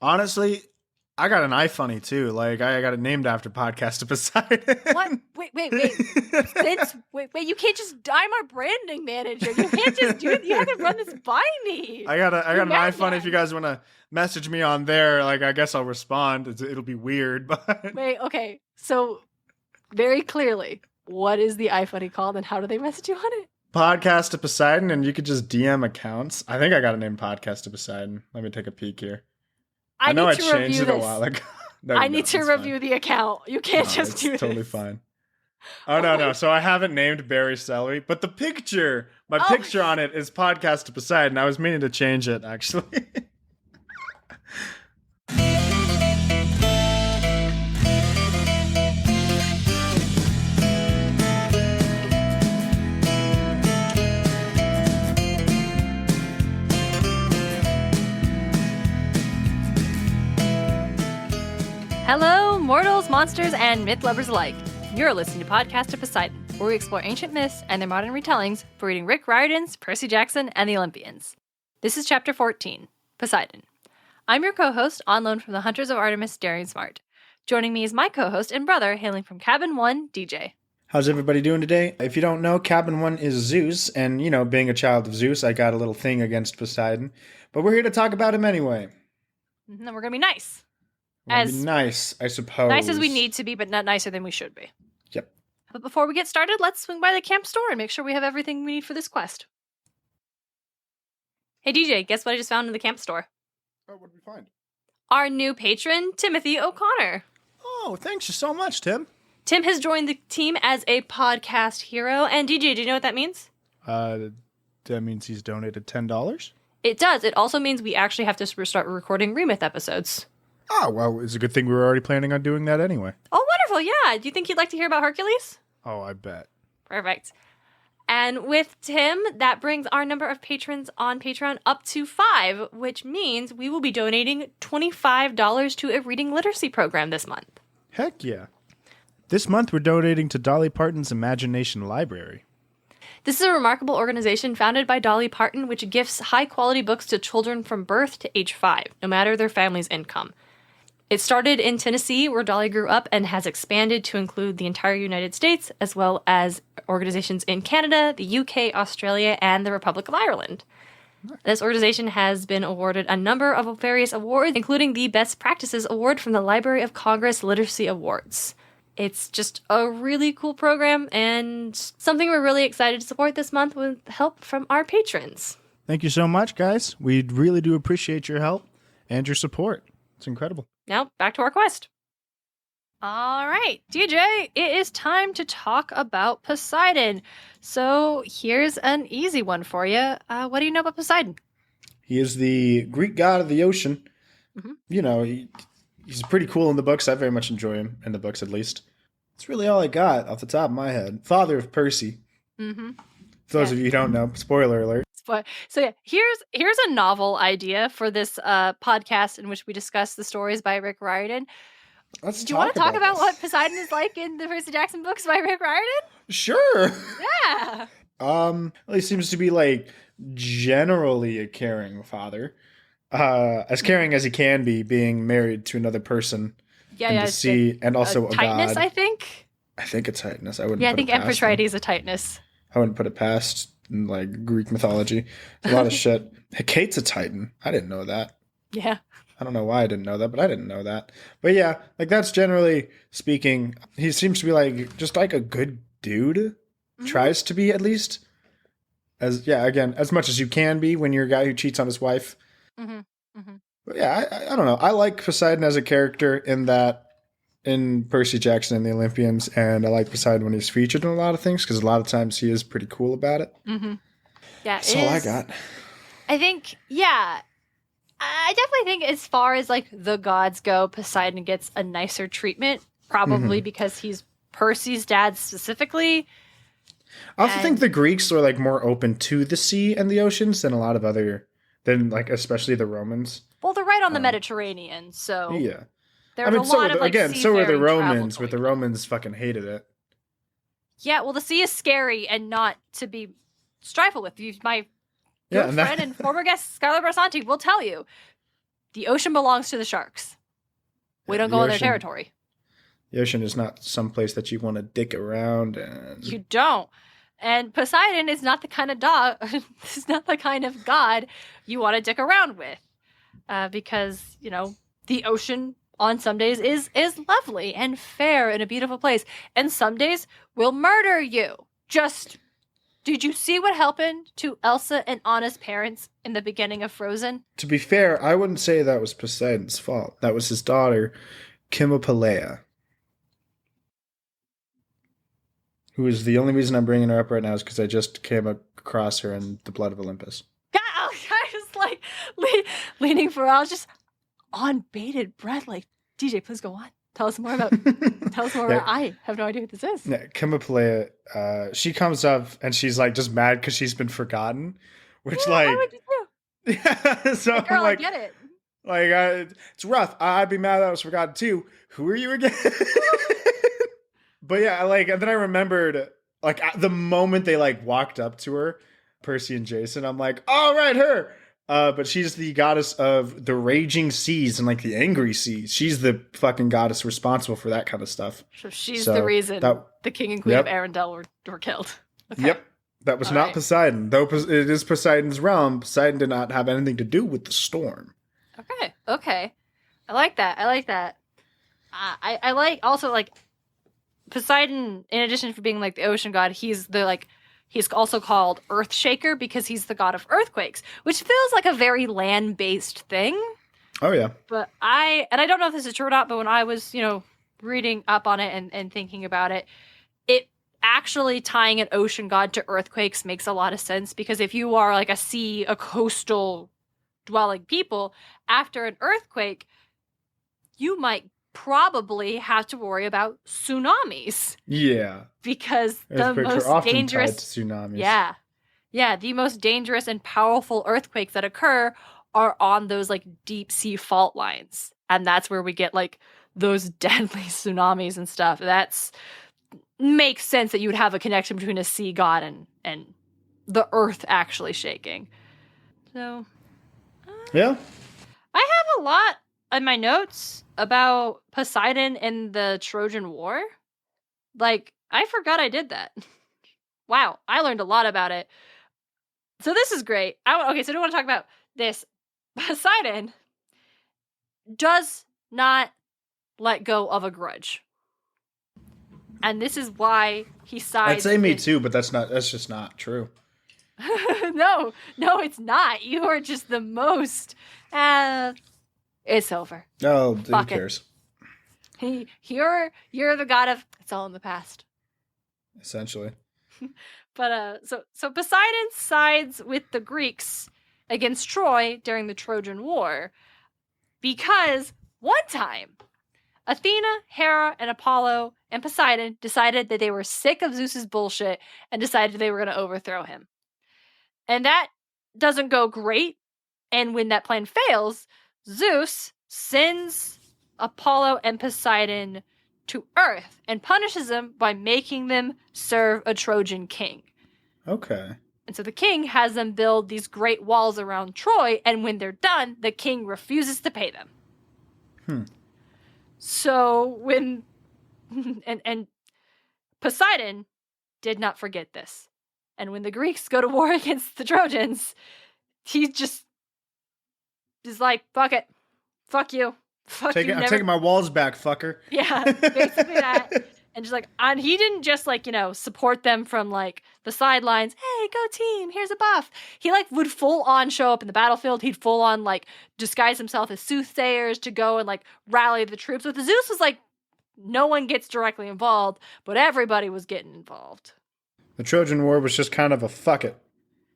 Honestly, I got an iFunny too. Like I got it named after podcast of Poseidon. What? Wait. You can't just. I'm our branding manager. You can't just do it. You have to run this by me. I got an iFunny if you guys want to message me on there. Like I guess I'll respond. It'll be weird, but Wait. Okay. So very clearly, what is the iFunny called, and how do they message you on it? podcast of Poseidon, and you could just DM accounts. I think I got it named podcast of Poseidon. Let me take a peek here. I know I changed it a while ago. I need to review the account. You can't just do this. Totally fine. Oh, no. So I haven't named Barry Celery, but the picture, my picture on it is podcast of Poseidon. I was meaning to change it, actually. Hello, mortals, monsters, and myth lovers alike. You're listening to Podcast of Poseidon, where we explore ancient myths and their modern retellings for reading Rick Riordan's Percy Jackson and the Olympians. This is Chapter 14, Poseidon. I'm your co-host, on loan from the Hunters of Artemis, Darien Smartt. Joining me is my co-host and brother, hailing from Cabin 1, DJ. How's everybody doing today? If you don't know, Cabin 1 is Zeus, and, being a child of Zeus, I got a little thing against Poseidon. But we're here to talk about him anyway. And then we're going to be nice. Nice, I suppose. Nice as we need to be, but not nicer than we should be. Yep. But before we get started, let's swing by the camp store and make sure we have everything we need for this quest. Hey DJ, guess what I just found in the camp store? Oh, what did we find? Our new patron, Timothy O'Connor. Oh, thanks so much, Tim. Tim has joined the team as a podcast hero. And DJ, do you know what that means? That means he's donated $10? It does. It also means we actually have to start recording Remyth episodes. Oh, well, it's a good thing we were already planning on doing that anyway. Oh, wonderful. Yeah. Do you think you'd like to hear about Hercules? Oh, I bet. Perfect. And with Tim, that brings our number of patrons on Patreon up to 5, which means we will be donating $25 to a reading literacy program this month. Heck yeah. This month we're donating to Dolly Parton's Imagination Library. This is a remarkable organization founded by Dolly Parton, which gifts high-quality books to children from birth to age 5, no matter their family's income. It started in Tennessee, where Dolly grew up, and has expanded to include the entire United States, as well as organizations in Canada, the UK, Australia, and the Republic of Ireland. This organization has been awarded a number of various awards, including the Best Practices Award from the Library of Congress Literacy Awards. It's just a really cool program and something we're really excited to support this month with help from our patrons. Thank you so much, guys. We really do appreciate your help and your support. It's incredible. Now, back to our quest. All right, DJ, it is time to talk about Poseidon. So here's an easy one for you. What do you know about Poseidon? He is the Greek god of the ocean. Mm-hmm. He's pretty cool in the books. I very much enjoy him in the books, at least. That's really all I got off the top of my head. Father of Percy. Mm-hmm. For those of you who don't know, spoiler alert. So yeah, here's a novel idea for this podcast in which we discuss the stories by Rick Riordan. Do you want to talk about what Poseidon is like in the Percy Jackson books by Rick Riordan? Sure. Yeah. Well, he seems to be like generally a caring father. As caring as he can be, being married to another person in the sea, and also a Titanus, god. I think it's Titanus. I think Amphitrite is a Titanus. I wouldn't put it past Greek mythology. There's a lot of shit. Hecate's a Titan. I didn't know that. Yeah. I don't know why I didn't know that, but I didn't know that. But yeah, that's generally speaking. He seems to be just a good dude. Mm-hmm. Tries to be, at least. As much as you can be when you're a guy who cheats on his wife. Mm-hmm. Mm-hmm. But yeah, I don't know. I like Poseidon as a character in Percy Jackson and the Olympians, and I like Poseidon when he's featured in a lot of things, because a lot of times he is pretty cool about it. Mm-hmm. Yeah, that's all I got. I think, yeah, I definitely think as far as the gods go, Poseidon gets a nicer treatment, probably because he's Percy's dad specifically. I also think the Greeks are more open to the sea and the oceans than a lot of especially the Romans. Well, they're right on the Mediterranean, so yeah. There's a lot of so were the Romans, but the Romans fucking hated it. Yeah, well, the sea is scary and not to be trifled with. My friend and former guest Scarlett Barsanti will tell you, The ocean belongs to the sharks. We don't The go on their ocean- territory. The ocean is not some place that you want to dick around and You don't. And Poseidon is not the kind of dog. He's not the kind of god you want to dick around with, because the ocean on some days is lovely and fair and a beautiful place, and some days will murder you. Just did you see what happened to Elsa and Anna's parents in the beginning of Frozen? to be fair, I wouldn't say that was Poseidon's fault. That was his daughter, Kimopelea. Who is the only reason I'm bringing her up right now is because I just came across her in The Blood of Olympus. God, I was like leaning for. I was just on bated breath. Like, DJ, please go on. Tell us more about. Tell us more about. I have no idea what this is. Yeah, Kimopelea, she comes up and she's like just mad because she's been forgotten, which Why would you do? yeah. So Like, girl, I'm like, I get it. like it's rough. I'd be mad that I was forgotten too. Who are you again? But yeah, like, and then I remembered, like, at the moment they like walked up to her, Percy and Jason, I'm like, all right, her. But she's the goddess of the raging seas and like the angry seas. She's the fucking goddess responsible for that kind of stuff. So she's So the reason that- the king and queen Yep. of Arendelle were killed. Okay. Yep. That was All not right. Poseidon. Though it is Poseidon's realm, Poseidon did not have anything to do with the storm. Okay. I like that. I like also like Poseidon. In addition to being like the ocean god, he's also called Earth Shaker because he's the god of earthquakes, which feels like a very land-based thing. Oh, yeah. But I don't know if this is true or not, but when I was, reading up on it and thinking about it, it actually tying an ocean god to earthquakes makes a lot of sense, because if you are like a coastal dwelling people, after an earthquake, you might probably have to worry about tsunamis, Yeah. because the Earthquakes most are often dangerous tied to tsunamis. yeah, the most dangerous and powerful earthquakes that occur are on those like deep sea fault lines, and that's where we get like those deadly tsunamis and stuff. That's makes sense that you would have a connection between a sea god and the earth actually shaking. So Yeah. I have a lot in my notes about Poseidon and the Trojan War. Like, I forgot I did that. Wow, I learned a lot about it. So this is great. So I do want to talk about this. Poseidon does not let go of a grudge. And this is why he sides. I'd say me with- too, but that's just not true. no, it's not. You are just the most. It's over. Oh, who Fuck it. cares? You're the god of. It's all in the past. Essentially. But so Poseidon sides with the Greeks against Troy during the Trojan War because one time Athena, Hera, and Apollo and Poseidon decided that they were sick of Zeus's bullshit and decided they were going to overthrow him. And that doesn't go great. And when that plan fails, Zeus sends Apollo and Poseidon to Earth and punishes them by making them serve a Trojan king. Okay. And so the king has them build these great walls around Troy, and when they're done, the king refuses to pay them. So when and Poseidon did not forget this. And when the Greeks go to war against the Trojans, he just is like, fuck it. Fuck you. Fuck you. I'm taking my walls back, fucker. Yeah, basically that. And just like, and he didn't just like, support them from like the sidelines. Hey, go team, here's a buff. He like would full on show up in the battlefield. He'd full on like disguise himself as soothsayers to go and like rally the troops. With the Zeus was like, no one gets directly involved, but everybody was getting involved. The Trojan War was just kind of a fuck it.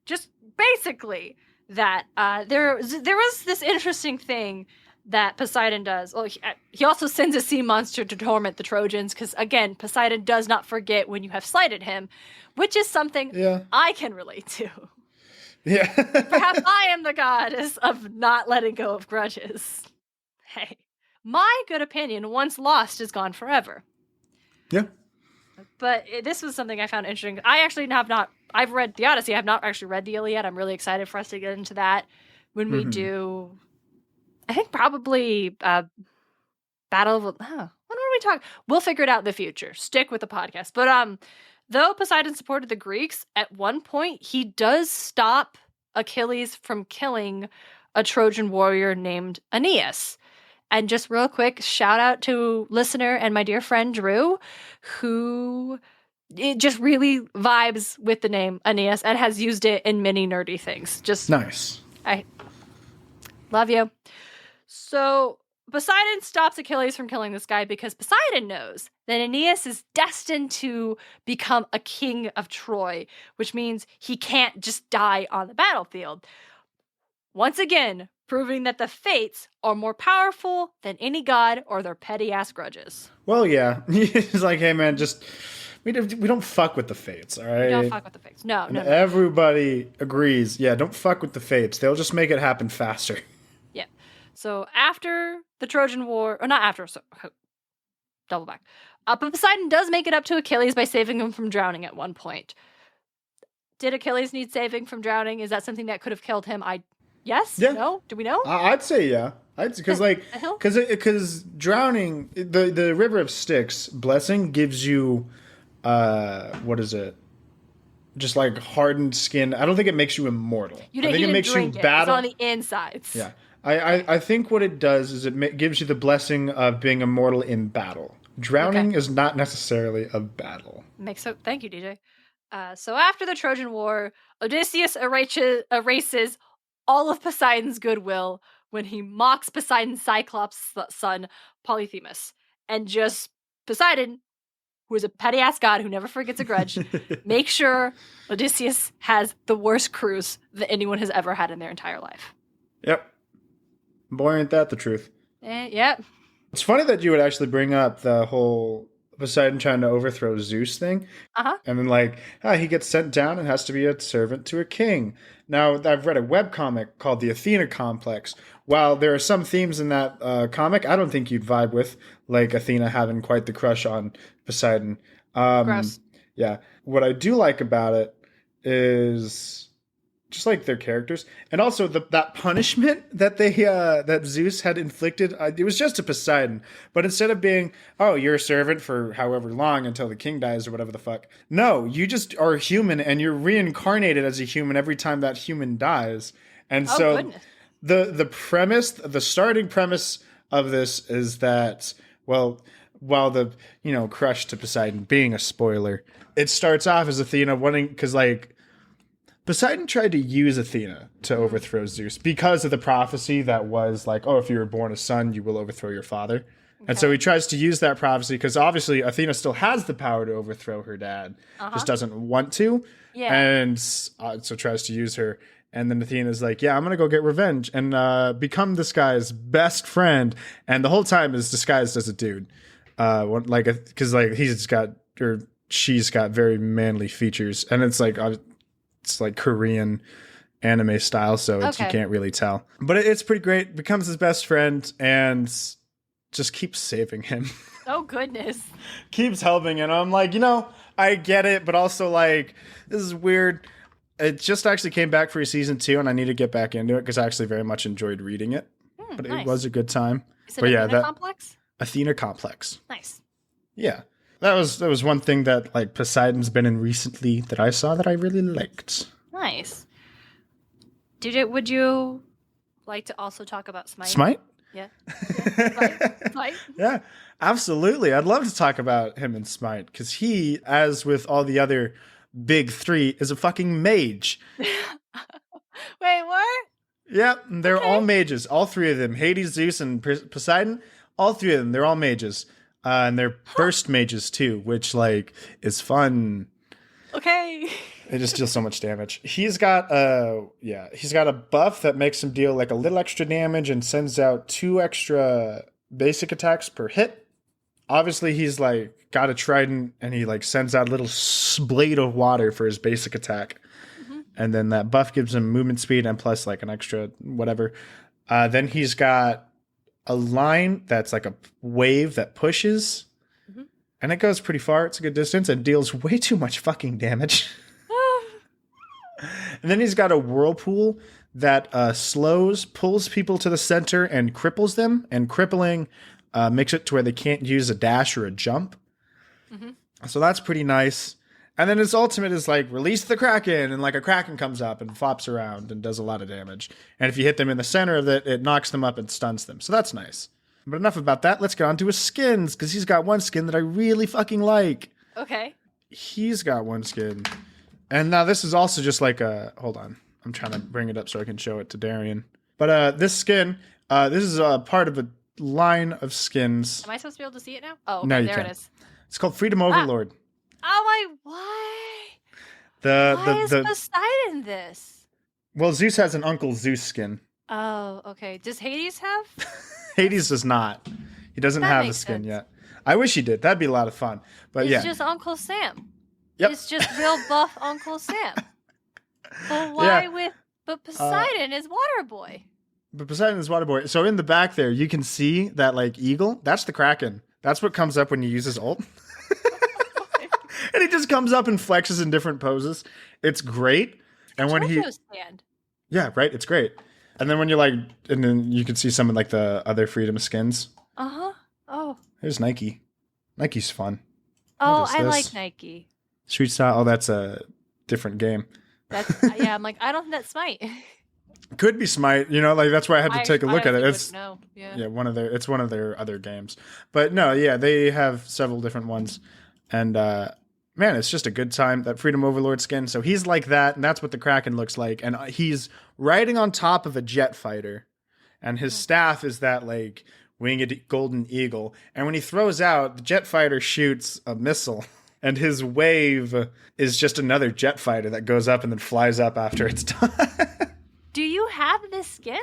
Just basically that. There was this interesting thing that Poseidon does. Well, he also sends a sea monster to torment the Trojans because, again, Poseidon does not forget when you have slighted him, which is something I can relate to. Yeah. Perhaps I am the goddess of not letting go of grudges. Hey, my good opinion, once lost, is gone forever. Yeah. But this was something I found interesting. I actually have not. I've read the Odyssey. I have not actually read the Iliad. I'm really excited for us to get into that when we do I think probably Battle of when were we talking? We'll figure it out in the future. Stick with the podcast. But though Poseidon supported the Greeks, at one point he does stop Achilles from killing a Trojan warrior named Aeneas. And just real quick, shout out to listener and my dear friend Drew, who it just really vibes with the name Aeneas and has used it in many nerdy things. Just Nice. I love you. So Poseidon stops Achilles from killing this guy because Poseidon knows that Aeneas is destined to become a king of Troy, which means he can't just die on the battlefield. Once again, proving that the fates are more powerful than any god or their petty-ass grudges. Well, yeah. He's like, hey, man, just... We don't fuck with the fates, all right? We don't fuck with the fates. No. Everybody agrees. Yeah, don't fuck with the fates. They'll just make it happen faster. Yeah. So after the Trojan War... Or not after, so... Double back. But Poseidon does make it up to Achilles by saving him from drowning at one point. Did Achilles need saving from drowning? Is that something that could have killed him? Yes? Yeah. No? Do we know? I'd say yeah. Because drowning, the river of Styx blessing gives you, what is it? Just like hardened skin. I don't think it makes you immortal. I think it makes you battle. It's on the insides. Yeah. I think what it does is it gives you the blessing of being immortal in battle. Drowning is not necessarily a battle. Thank you, DJ. So after the Trojan War, Odysseus erases all of Poseidon's goodwill when he mocks Poseidon's Cyclops' son, Polyphemus. And just Poseidon, who is a petty-ass god who never forgets a grudge, make sure Odysseus has the worst cruise that anyone has ever had in their entire life. Yep. Boy, ain't that the truth. Yep. It's funny that you would actually bring up the whole Poseidon trying to overthrow Zeus thing. Uh-huh. And then he gets sent down and has to be a servant to a king. Now, I've read a webcomic called The Athena Complex. While there are some themes in that comic I don't think you'd vibe with, like Athena having quite the crush on Poseidon. Gross. Yeah. What I do like about it is just like their characters, and also that punishment that that Zeus had inflicted. It was just to Poseidon, but instead of being, oh, you're a servant for however long until the king dies or whatever the fuck. No, you just are a human and you're reincarnated as a human every time that human dies. And goodness. The starting premise of this is that, well, while the crush to Poseidon being a spoiler, it starts off as Athena wanting, because Poseidon tried to use Athena to overthrow Zeus because of the prophecy that was like, oh, if you were born a son, you will overthrow your father. Okay. And so he tries to use that prophecy because obviously Athena still has the power to overthrow her dad, just doesn't want to. Yeah. And so tries to use her. And then Athena's like, yeah, I'm going to go get revenge and become this guy's best friend. And the whole time is disguised as a dude. Because she's got very manly features. And it's like Korean anime style, so you can't really tell. But it's pretty great. Becomes his best friend and just keeps saving him. Oh, goodness. Keeps helping. And I'm like, I get it, but also this is weird. It just actually came back for season 2, and I need to get back into it because I actually very much enjoyed reading it. But nice. It was a good time. Is it Athena Complex? Athena Complex. Nice. Yeah. That was one thing that Poseidon's been in recently that I saw that I really liked. Nice. Would you like to also talk about Smite? Smite? Yeah. Smite? Yeah, absolutely. I'd love to talk about him in Smite because he, as with all the other big 3, is a fucking mage. Wait, what? Yep, they're all mages. All 3 of them. Hades, Zeus, and Poseidon. All 3 of them. They're all mages. And they're burst mages too, which is fun. Okay. They just deal so much damage. He's got a buff that makes him deal a little extra damage and sends out 2 extra basic attacks per hit. Obviously, he's got a trident and he sends out a little blade of water for his basic attack. Mm-hmm. And then that buff gives him movement speed and plus an extra whatever. Then he's got a line that's a wave that pushes, and it goes pretty far. It's a good distance and deals way too much fucking damage. And then he's got a whirlpool that pulls people to the center and cripples them, and crippling makes it to where they can't use a dash or a jump. Mm-hmm. So that's pretty nice. And then its ultimate is like, release the Kraken, and like a Kraken comes up and flops around and does a lot of damage. And if you hit them in the center of it, it knocks them up and stuns them. So that's nice. But enough about that. Let's get on to his skins, because he's got one skin that I really fucking like. Okay. He's got one skin. And now this is also just like a... Hold on. I'm trying to bring it up so I can show it to Darien. But this skin, this is a part of a line of skins. Am I supposed to be able to see it now? Oh, okay, no, you there can't. It is. It's called Freedom Overlord. Oh my, why? Why is Poseidon this? Well, Zeus has an Uncle Zeus skin. Oh, okay. Does Hades have? Hades does not. He doesn't have a skin yet. I wish he did. That'd be a lot of fun. But it's yeah. Just Uncle Sam. Yep. It's just real buff Uncle Sam. But why but Poseidon is Water Boy. But Poseidon is Water Boy. So in the back there, you can see that like eagle. That's the Kraken. That's what comes up when you use his ult. And he just comes up and flexes in different poses. It's great. And when he stand. Yeah, right. It's great. And then when you're like, and then you can see some of like the other Freedom skins. Uh-huh. Oh. There's Nike. Nike's fun. Oh, I like Nike. Street Style. Oh, that's a different game. That's yeah. I'm like, I don't think that's Smite. Could be Smite. You know, like that's why I had to take a look at it. It's yeah. It's one of their other games. But no, yeah, they have several different ones, and man, it's just a good time. That Freedom Overlord skin. So he's like that, and that's what the Kraken looks like. And he's riding on top of a jet fighter, and his staff is that like winged golden eagle. And when he throws out, the jet fighter shoots a missile, and his wave is just another jet fighter that goes up and then flies up after it's done. Do you have this skin?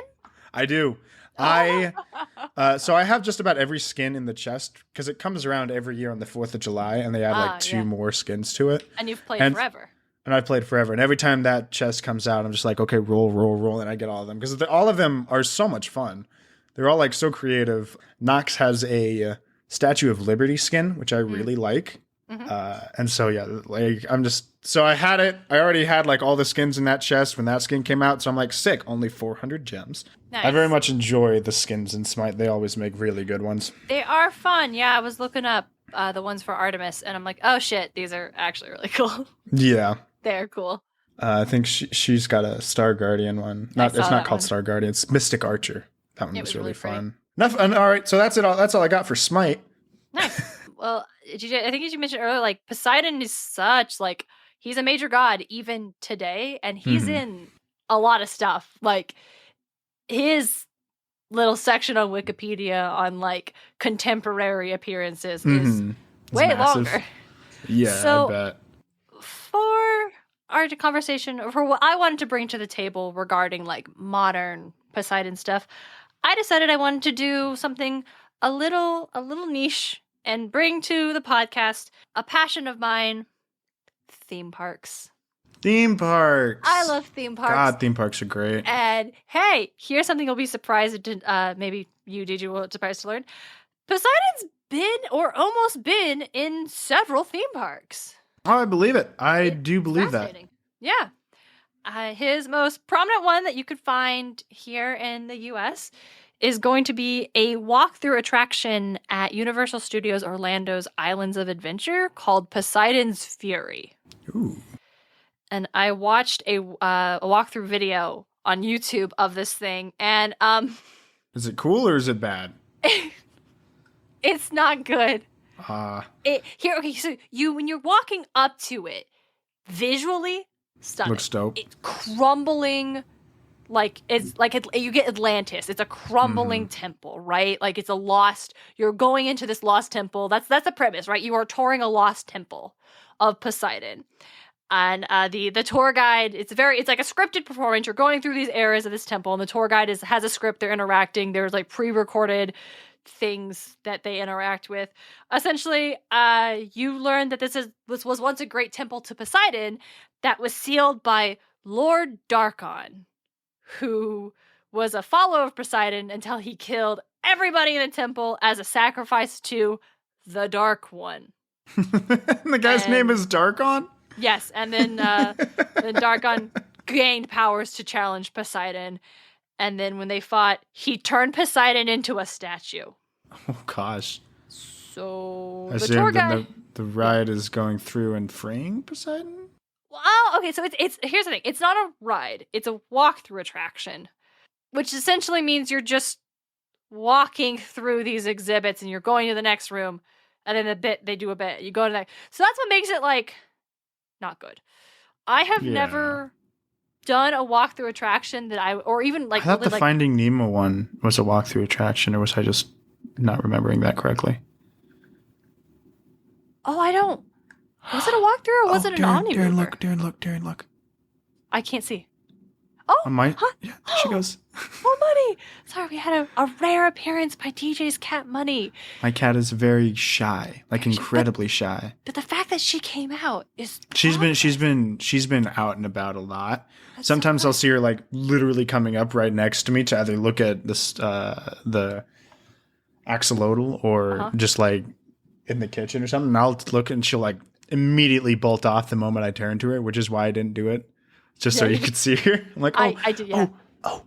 I do. So I have just about every skin in the chest, because it comes around every year on the 4th of July, and they add like two more skins to it. And you've played forever. And I've played forever. And every time that chest comes out, I'm just like, okay, roll, and I get all of them. Because all of them are so much fun. They're all like so creative. Nox has a Statue of Liberty skin, which I really like. Mm-hmm. And so yeah, like I already had like all the skins in that chest when that skin came out, so I'm like, sick, only 400 gems. Nice. I very much enjoy the skins in Smite. They always make really good ones. They are fun. Yeah, I was looking up the ones for Artemis, and I'm like, oh shit, these are actually really cool. Yeah, they're cool. I think she's got a Star Guardian one. It's not called Star Guardian, it's Mystic Archer. That one was really fun. Enough. All right, so that's it. That's all I got for Smite. Nice. Well, I think as you mentioned earlier, like Poseidon is such like he's a major god even today, and he's in a lot of stuff. Like his little section on Wikipedia on like contemporary appearances is way longer. Yeah, so, I bet. For our conversation, for what I wanted to bring to the table regarding like modern Poseidon stuff, I decided I wanted to do something a little niche and bring to the podcast a passion of mine: theme parks. Theme parks. I love theme parks. God, theme parks are great. And hey, here's something you'll be surprised to, maybe you did, you will surprised to learn. Poseidon's been or almost been in several theme parks. Oh, I believe it. I do believe that. Yeah. His most prominent one that you could find here in the U.S. is going to be a walkthrough attraction at Universal Studios Orlando's Islands of Adventure called Poseidon's Fury. Ooh. And I watched a walkthrough video on YouTube of this thing, and is it cool or is it bad? It's not good. So when you're walking up to it, visually stunning. Looks dope. It's crumbling. You get Atlantis. It's a crumbling temple, right? Like you're going into this lost temple. That's the premise, right? You are touring a lost temple of Poseidon. And the tour guide, it's like a scripted performance. You're going through these areas of this temple, and the tour guide has a script. They're interacting. There's like pre-recorded things that they interact with. Essentially, you learn that this was once a great temple to Poseidon that was sealed by Lord Darkon, who was a follower of Poseidon until he killed everybody in the temple as a sacrifice to the Dark One. The guy's name is Darkon? Yes, and then Darkon gained powers to challenge Poseidon. And then when they fought, he turned Poseidon into a statue. Oh gosh. So I the tour guide. the ride is going through and freeing Poseidon? Well, okay, so it's here's the thing. It's not a ride. It's a walkthrough attraction, which essentially means you're just walking through these exhibits and you're going to the next room, and then they do a bit. You go to that. So that's what makes it like not good. I have never done a walkthrough attraction or even like. I thought the Finding Nemo one was a walkthrough attraction, or was I just not remembering that correctly? Oh, I don't. Was it a walkthrough or was it an omni mover? Darren, look. I can't see. Oh, huh? Yeah, there she goes. Oh, Money! Sorry, we had a rare appearance by DJ's cat, Money. My cat is very shy, like incredibly shy. But the fact that she came out is she's been out and about a lot. Sometimes I'll see her like literally coming up right next to me to either look at this the axolotl or just like in the kitchen or something. And I'll look and she'll like immediately bolt off the moment I turn to her, which is why I didn't do it. Just so you could see her. I'm like, I did, yeah. Oh.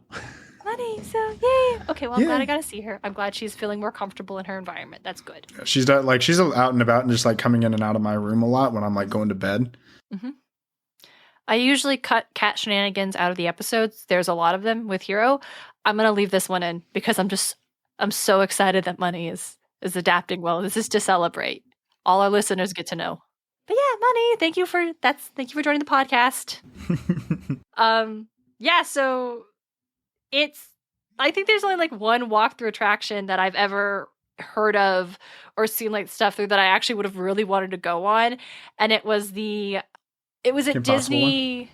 Money, so yay. Okay, well, I'm glad I got to see her. I'm glad she's feeling more comfortable in her environment. That's good. She's out and about and just like coming in and out of my room a lot when I'm like going to bed. Mm-hmm. I usually cut cat shenanigans out of the episodes. There's a lot of them with Hero. I'm going to leave this one in because I'm so excited that Money is adapting well. This is to celebrate. All our listeners get to know. But yeah, Money, thank you for joining the podcast. So I think there's only like one walkthrough attraction that I've ever heard of or seen like stuff through that I actually would have really wanted to go on. And it was at Disney,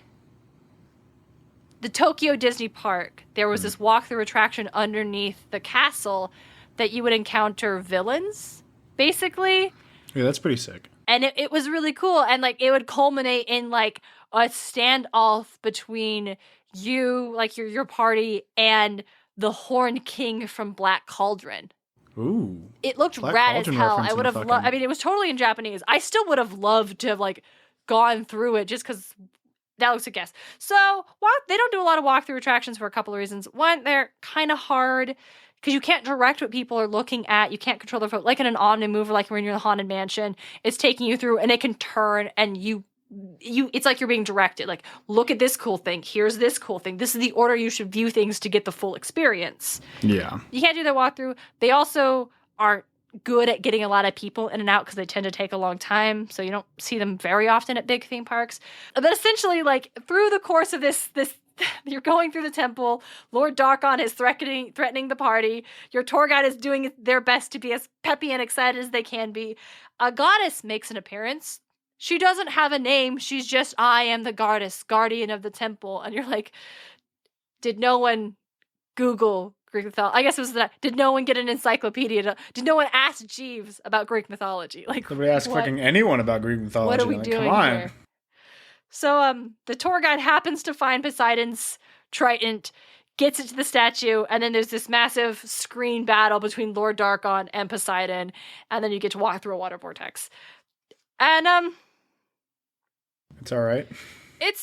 the Tokyo Disney Park. There was this walkthrough attraction underneath the castle that you would encounter villains, basically. Yeah, that's pretty sick. And it was really cool. And like it would culminate in like a standoff between you, like your party, and the Horned King from Black Cauldron. Ooh. It looked rad as hell. I would have loved, I mean, it was totally in Japanese. I still would have loved to have like gone through it just because that looks a guess. So they don't do a lot of walkthrough attractions for a couple of reasons. One, they're kind of hard because you can't direct what people are looking at. You can't control their foot. Like in an Omni mover, like when you're in the Haunted Mansion, it's taking you through and it can turn and it's like you're being directed. Like, look at this cool thing. Here's this cool thing. This is the order you should view things to get the full experience. Yeah. You can't do that walkthrough. They also aren't good at getting a lot of people in and out because they tend to take a long time. So you don't see them very often at big theme parks. But essentially, like, through the course of this you're going through the temple. Lord Darkon is threatening the party. Your tour guide is doing their best to be as peppy and excited as they can be. A goddess makes an appearance. She doesn't have a name. She's just, I am the goddess, guardian of the temple. And you're like, did no one Google Greek mythology? I guess it was that. Did no one get an encyclopedia? Did no one ask Jeeves about Greek mythology? Like, nobody asked fucking anyone about Greek mythology. What are we doing come on. here? So the tour guide happens to find Poseidon's trident, gets it to the statue, and then there's this massive screen battle between Lord Darkon and Poseidon, and then you get to walk through a water vortex. And it's all right. It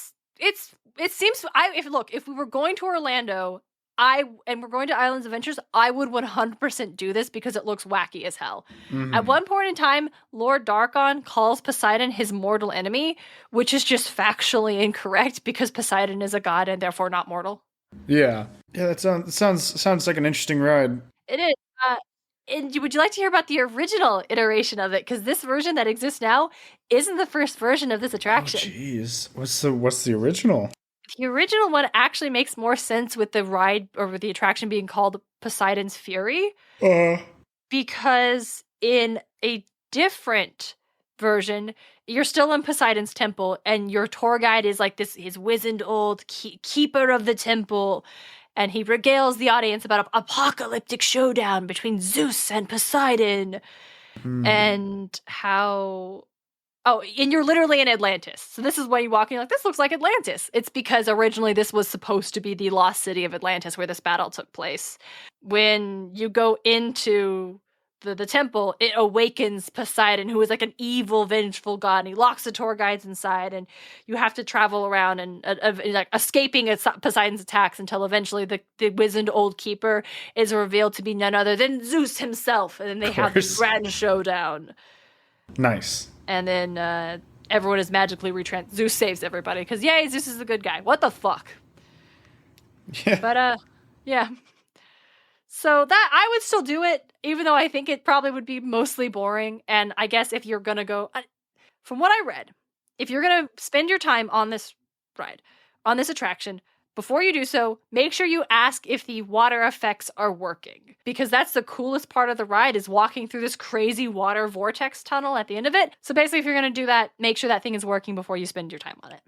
seems if we were going to Orlando, and we're going to Islands Adventures, I would 100% do this because it looks wacky as hell. Mm-hmm. At one point in time, Lord Darkon calls Poseidon his mortal enemy, which is just factually incorrect because Poseidon is a god and therefore not mortal. Yeah. Yeah, that sounds like an interesting ride. It is. And would you like to hear about the original iteration of it? Because this version that exists now isn't the first version of this attraction. Oh, jeez. What's the original? The original one actually makes more sense with the ride or with the attraction being called Poseidon's Fury. Because in a different version, you're still in Poseidon's temple and your tour guide is like his wizened old keeper of the temple. And he regales the audience about an apocalyptic showdown between Zeus and Poseidon. And how... Oh, and you're literally in Atlantis. So this is when you walk in, you're like, this looks like Atlantis. It's because originally this was supposed to be the lost city of Atlantis where this battle took place. When you go into the temple, it awakens Poseidon, who is like an evil, vengeful god, and he locks the tour guides inside, and you have to travel around and like escaping Poseidon's attacks until eventually the wizened old keeper is revealed to be none other than Zeus himself, and then they have this grand showdown. Nice. And then everyone is magically Zeus saves everybody because yay, Zeus is a good guy. What the fuck? Yeah. But yeah. So that I would still do it, even though I think it probably would be mostly boring. And I guess if you're gonna go, from what I read, if you're gonna spend your time on this ride, on this attraction, before you do so, make sure you ask if the water effects are working, because that's the coolest part of the ride, is walking through this crazy water vortex tunnel at the end of it. So basically, if you're gonna do that, make sure that thing is working before you spend your time on it.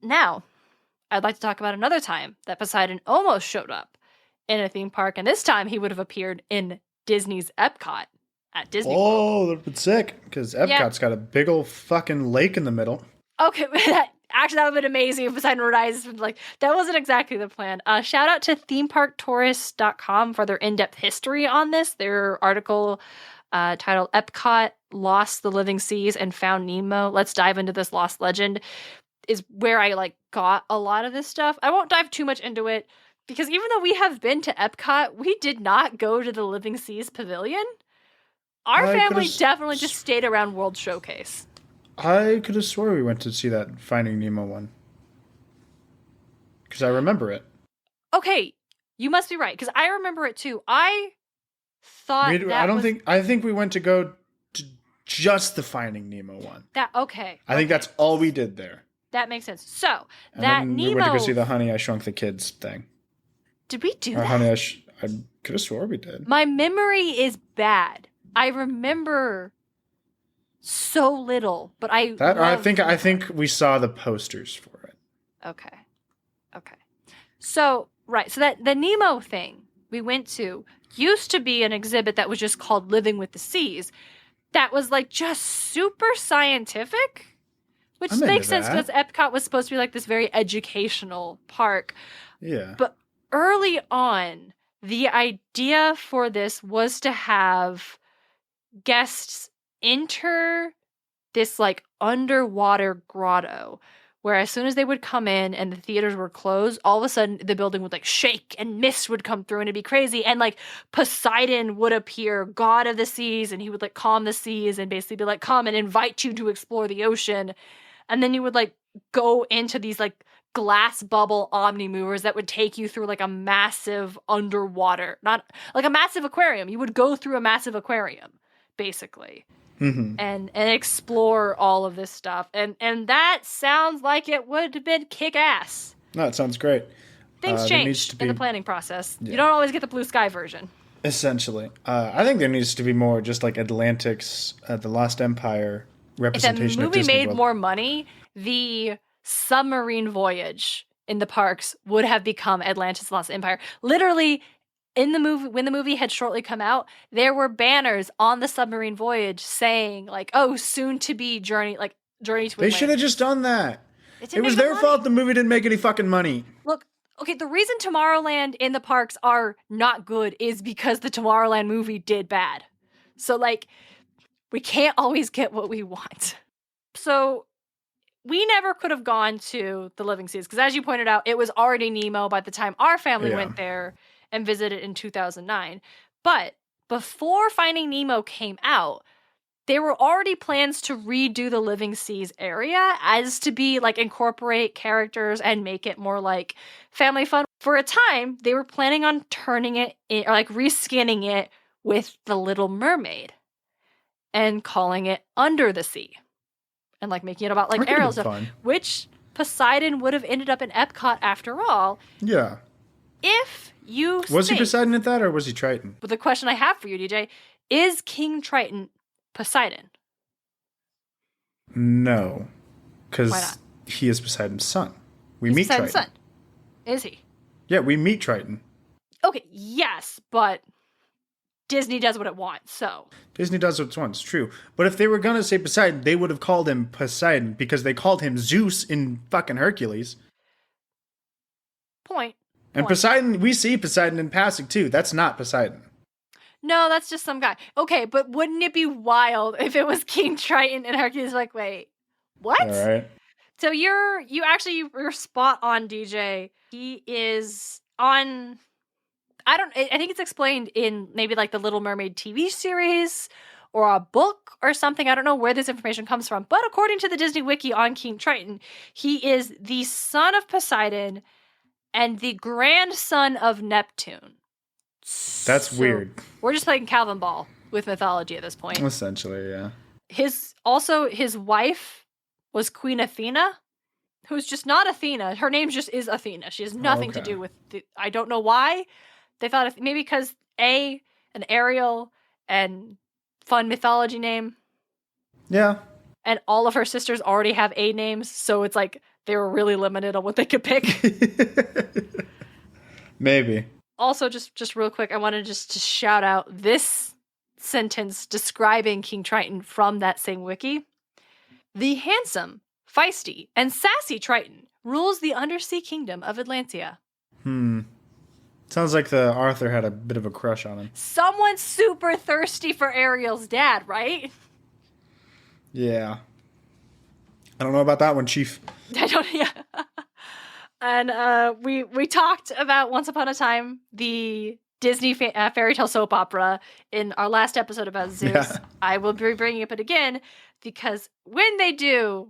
Now, I'd like to talk about another time that Poseidon almost showed up in a theme park, and this time he would have appeared in Disney's Epcot at Disney World. Oh, that would have been sick, because Epcot's got a big old fucking lake in the middle. Okay, actually that would have been amazing if Poseidon would rise. Like, that wasn't exactly the plan. Shout out to themeparktourist.com for their in-depth history on this. Their article titled Epcot Lost the Living Seas and Found Nemo. Let's dive into this lost legend is where I got a lot of this stuff. I won't dive too much into it, because even though we have been to Epcot, we did not go to the Living Seas Pavilion. Our family definitely just stayed around World Showcase. I could have swore we went to see that Finding Nemo one. Because I remember it. Okay, you must be right, because I remember it too. I thought I think we went to go to just the Finding Nemo one. I think that's all we did there. That makes sense. So, and then we went to go see the Honey, I Shrunk the Kids thing. Did we do that? Honey, I could have swore we did. My memory is bad. I remember so little, but I think we saw the posters for it. Okay. So, right. So that the Nemo thing we went to used to be an exhibit that was just called Living with the Seas. That was just super scientific, which makes sense because Epcot was supposed to be this very educational park. Yeah. But early on, the idea for this was to have guests enter this underwater grotto, where as soon as they would come in and the theaters were closed, all of a sudden the building would shake and mist would come through and it'd be crazy. And Poseidon would appear, god of the seas, and he would calm the seas and basically be come and invite you to explore the ocean. And then you would go into these glass bubble omni movers that would take you through a massive underwater, not a massive aquarium. You would go through a massive aquarium, basically. Mm-hmm. And explore all of this stuff. And that sounds like it would have been kick-ass. No, it sounds great. Things changed in the planning process. Yeah. You don't always get the blue sky version. Essentially. I think there needs to be more just Atlantic's The Lost Empire representation of Disney If the movie made World. more money, the submarine voyage in the parks would have become Atlantis Lost Empire. Literally, in the movie, when the movie had shortly come out, there were banners on the submarine voyage saying "Oh, soon to be journey to." They should have just done that. It was their fault the movie didn't make any fucking money. Look, okay, the reason Tomorrowland in the parks are not good is because the Tomorrowland movie did bad. So we can't always get what we want. So we never could have gone to the Living Seas because, as you pointed out, it was already Nemo by the time our family went there and visited in 2009. But before Finding Nemo came out, there were already plans to redo the Living Seas area as to be incorporate characters and make it more family fun. For a time, they were planning on turning it in, or reskinning it with The Little Mermaid and calling it Under the Sea. And making it about Ariel stuff, which Poseidon would have ended up in Epcot after all. Yeah. If you was he Poseidon at that, or was he Triton? But the question I have for you, DJ, is King Triton Poseidon? No, because he is Poseidon's son. He's meet Poseidon's Triton. Son. Is he? Yeah, we meet Triton. Okay, yes, but Disney does what it wants, so. Disney does what it wants, true. But if they were going to say Poseidon, they would have called him Poseidon because they called him Zeus in fucking Hercules. Point. And Poseidon, we see Poseidon in passing too. That's not Poseidon. No, that's just some guy. Okay, but wouldn't it be wild if it was King Triton and Hercules like, wait, what? All right. So you're spot on, DJ. He is on. I think it's explained in maybe like the Little Mermaid TV series or a book or something. I don't know where this information comes from, but according to the Disney Wiki on King Triton, he is the son of Poseidon and the grandson of Neptune. That's weird. We're just playing Calvin Ball with mythology at this point. Essentially, yeah. His wife was Queen Athena, who's just not Athena. Her name just is Athena. She has nothing to do with I don't know why. They thought maybe because an Ariel and fun mythology name. Yeah. And all of her sisters already have A names, so it's like they were really limited on what they could pick. Maybe. Also, just real quick, I wanted just to shout out this sentence describing King Triton from that same wiki. The handsome, feisty, and sassy Triton rules the undersea kingdom of Atlantia. Sounds like the Arthur had a bit of a crush on him. Someone's super thirsty for Ariel's dad, right? Yeah. I don't know about that one, Chief. Yeah. And we talked about Once Upon a Time, the Disney fairy tale soap opera, in our last episode about Zeus. Yeah. I will be bringing it up again because when they do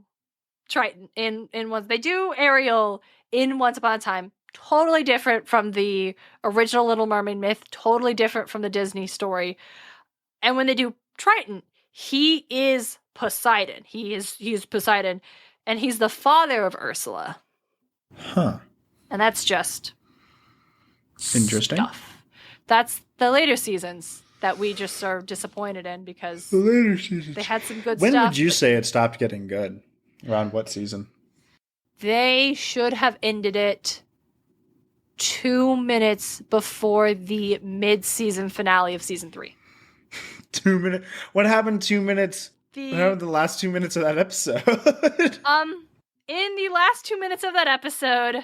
Triton they do Ariel in Once Upon a Time, totally different from the original Little Mermaid myth, totally different from the Disney story. And when they do Triton, he is Poseidon. He is Poseidon, and he's the father of Ursula. Huh. And that's just interesting stuff. That's the later seasons that we just are disappointed in because the later seasons. They had some good when stuff. When would you say it stopped getting good? Around what season? They should have ended it 2 minutes before the mid-season finale of season 3. 2 minutes? What happened 2 minutes? What happened the last 2 minutes of that episode? In the last 2 minutes of that episode,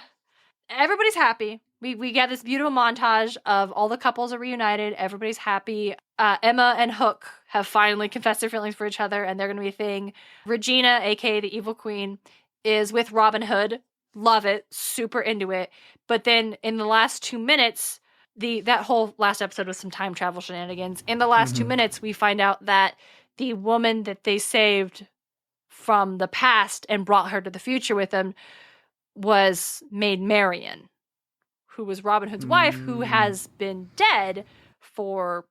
everybody's happy. We get this beautiful montage of all the couples are reunited. Everybody's happy. Emma and Hook have finally confessed their feelings for each other, and they're going to be a thing. Regina, aka the Evil Queen, is with Robin Hood. Love it. Super into it. But then in the last 2 minutes, that whole last episode was some time travel shenanigans. In the last 2 minutes, we find out that the woman that they saved from the past and brought her to the future with them was Maid Marian, who was Robin Hood's wife, who has been dead for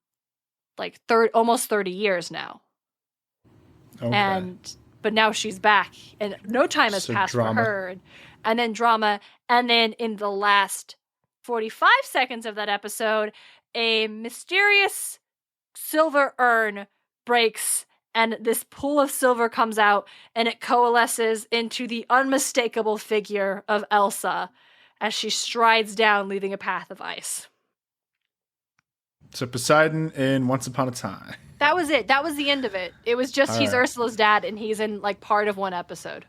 like almost 30 years now. Okay. But now she's back, and no time has passed for her. And then drama. And then in the last 45 seconds of that episode, a mysterious silver urn breaks, and this pool of silver comes out, and it coalesces into the unmistakable figure of Elsa as she strides down, leaving a path of ice. So Poseidon in Once Upon a Time. That was it. That was the end of it. It was just he's Ursula's dad, and he's in like part of one episode.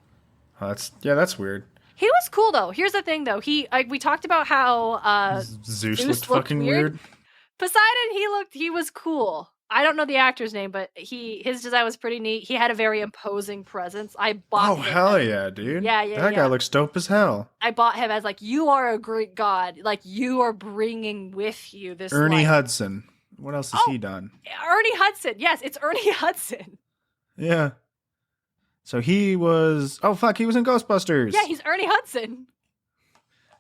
Oh, that's weird. He was cool though. Here's the thing though. We talked about how Zeus looked fucking weird. Poseidon, he was cool. I don't know the actor's name, but his design was pretty neat. He had a very imposing presence. I bought him. Oh, hell yeah, dude. Yeah. That guy looks dope as hell. I bought him as like, you are a Greek god. Like, you are bringing with you this Ernie life. Hudson. What else has he done? Ernie Hudson. Yes, it's Ernie Hudson. Yeah. So he was he was in Ghostbusters. Yeah, he's Ernie Hudson.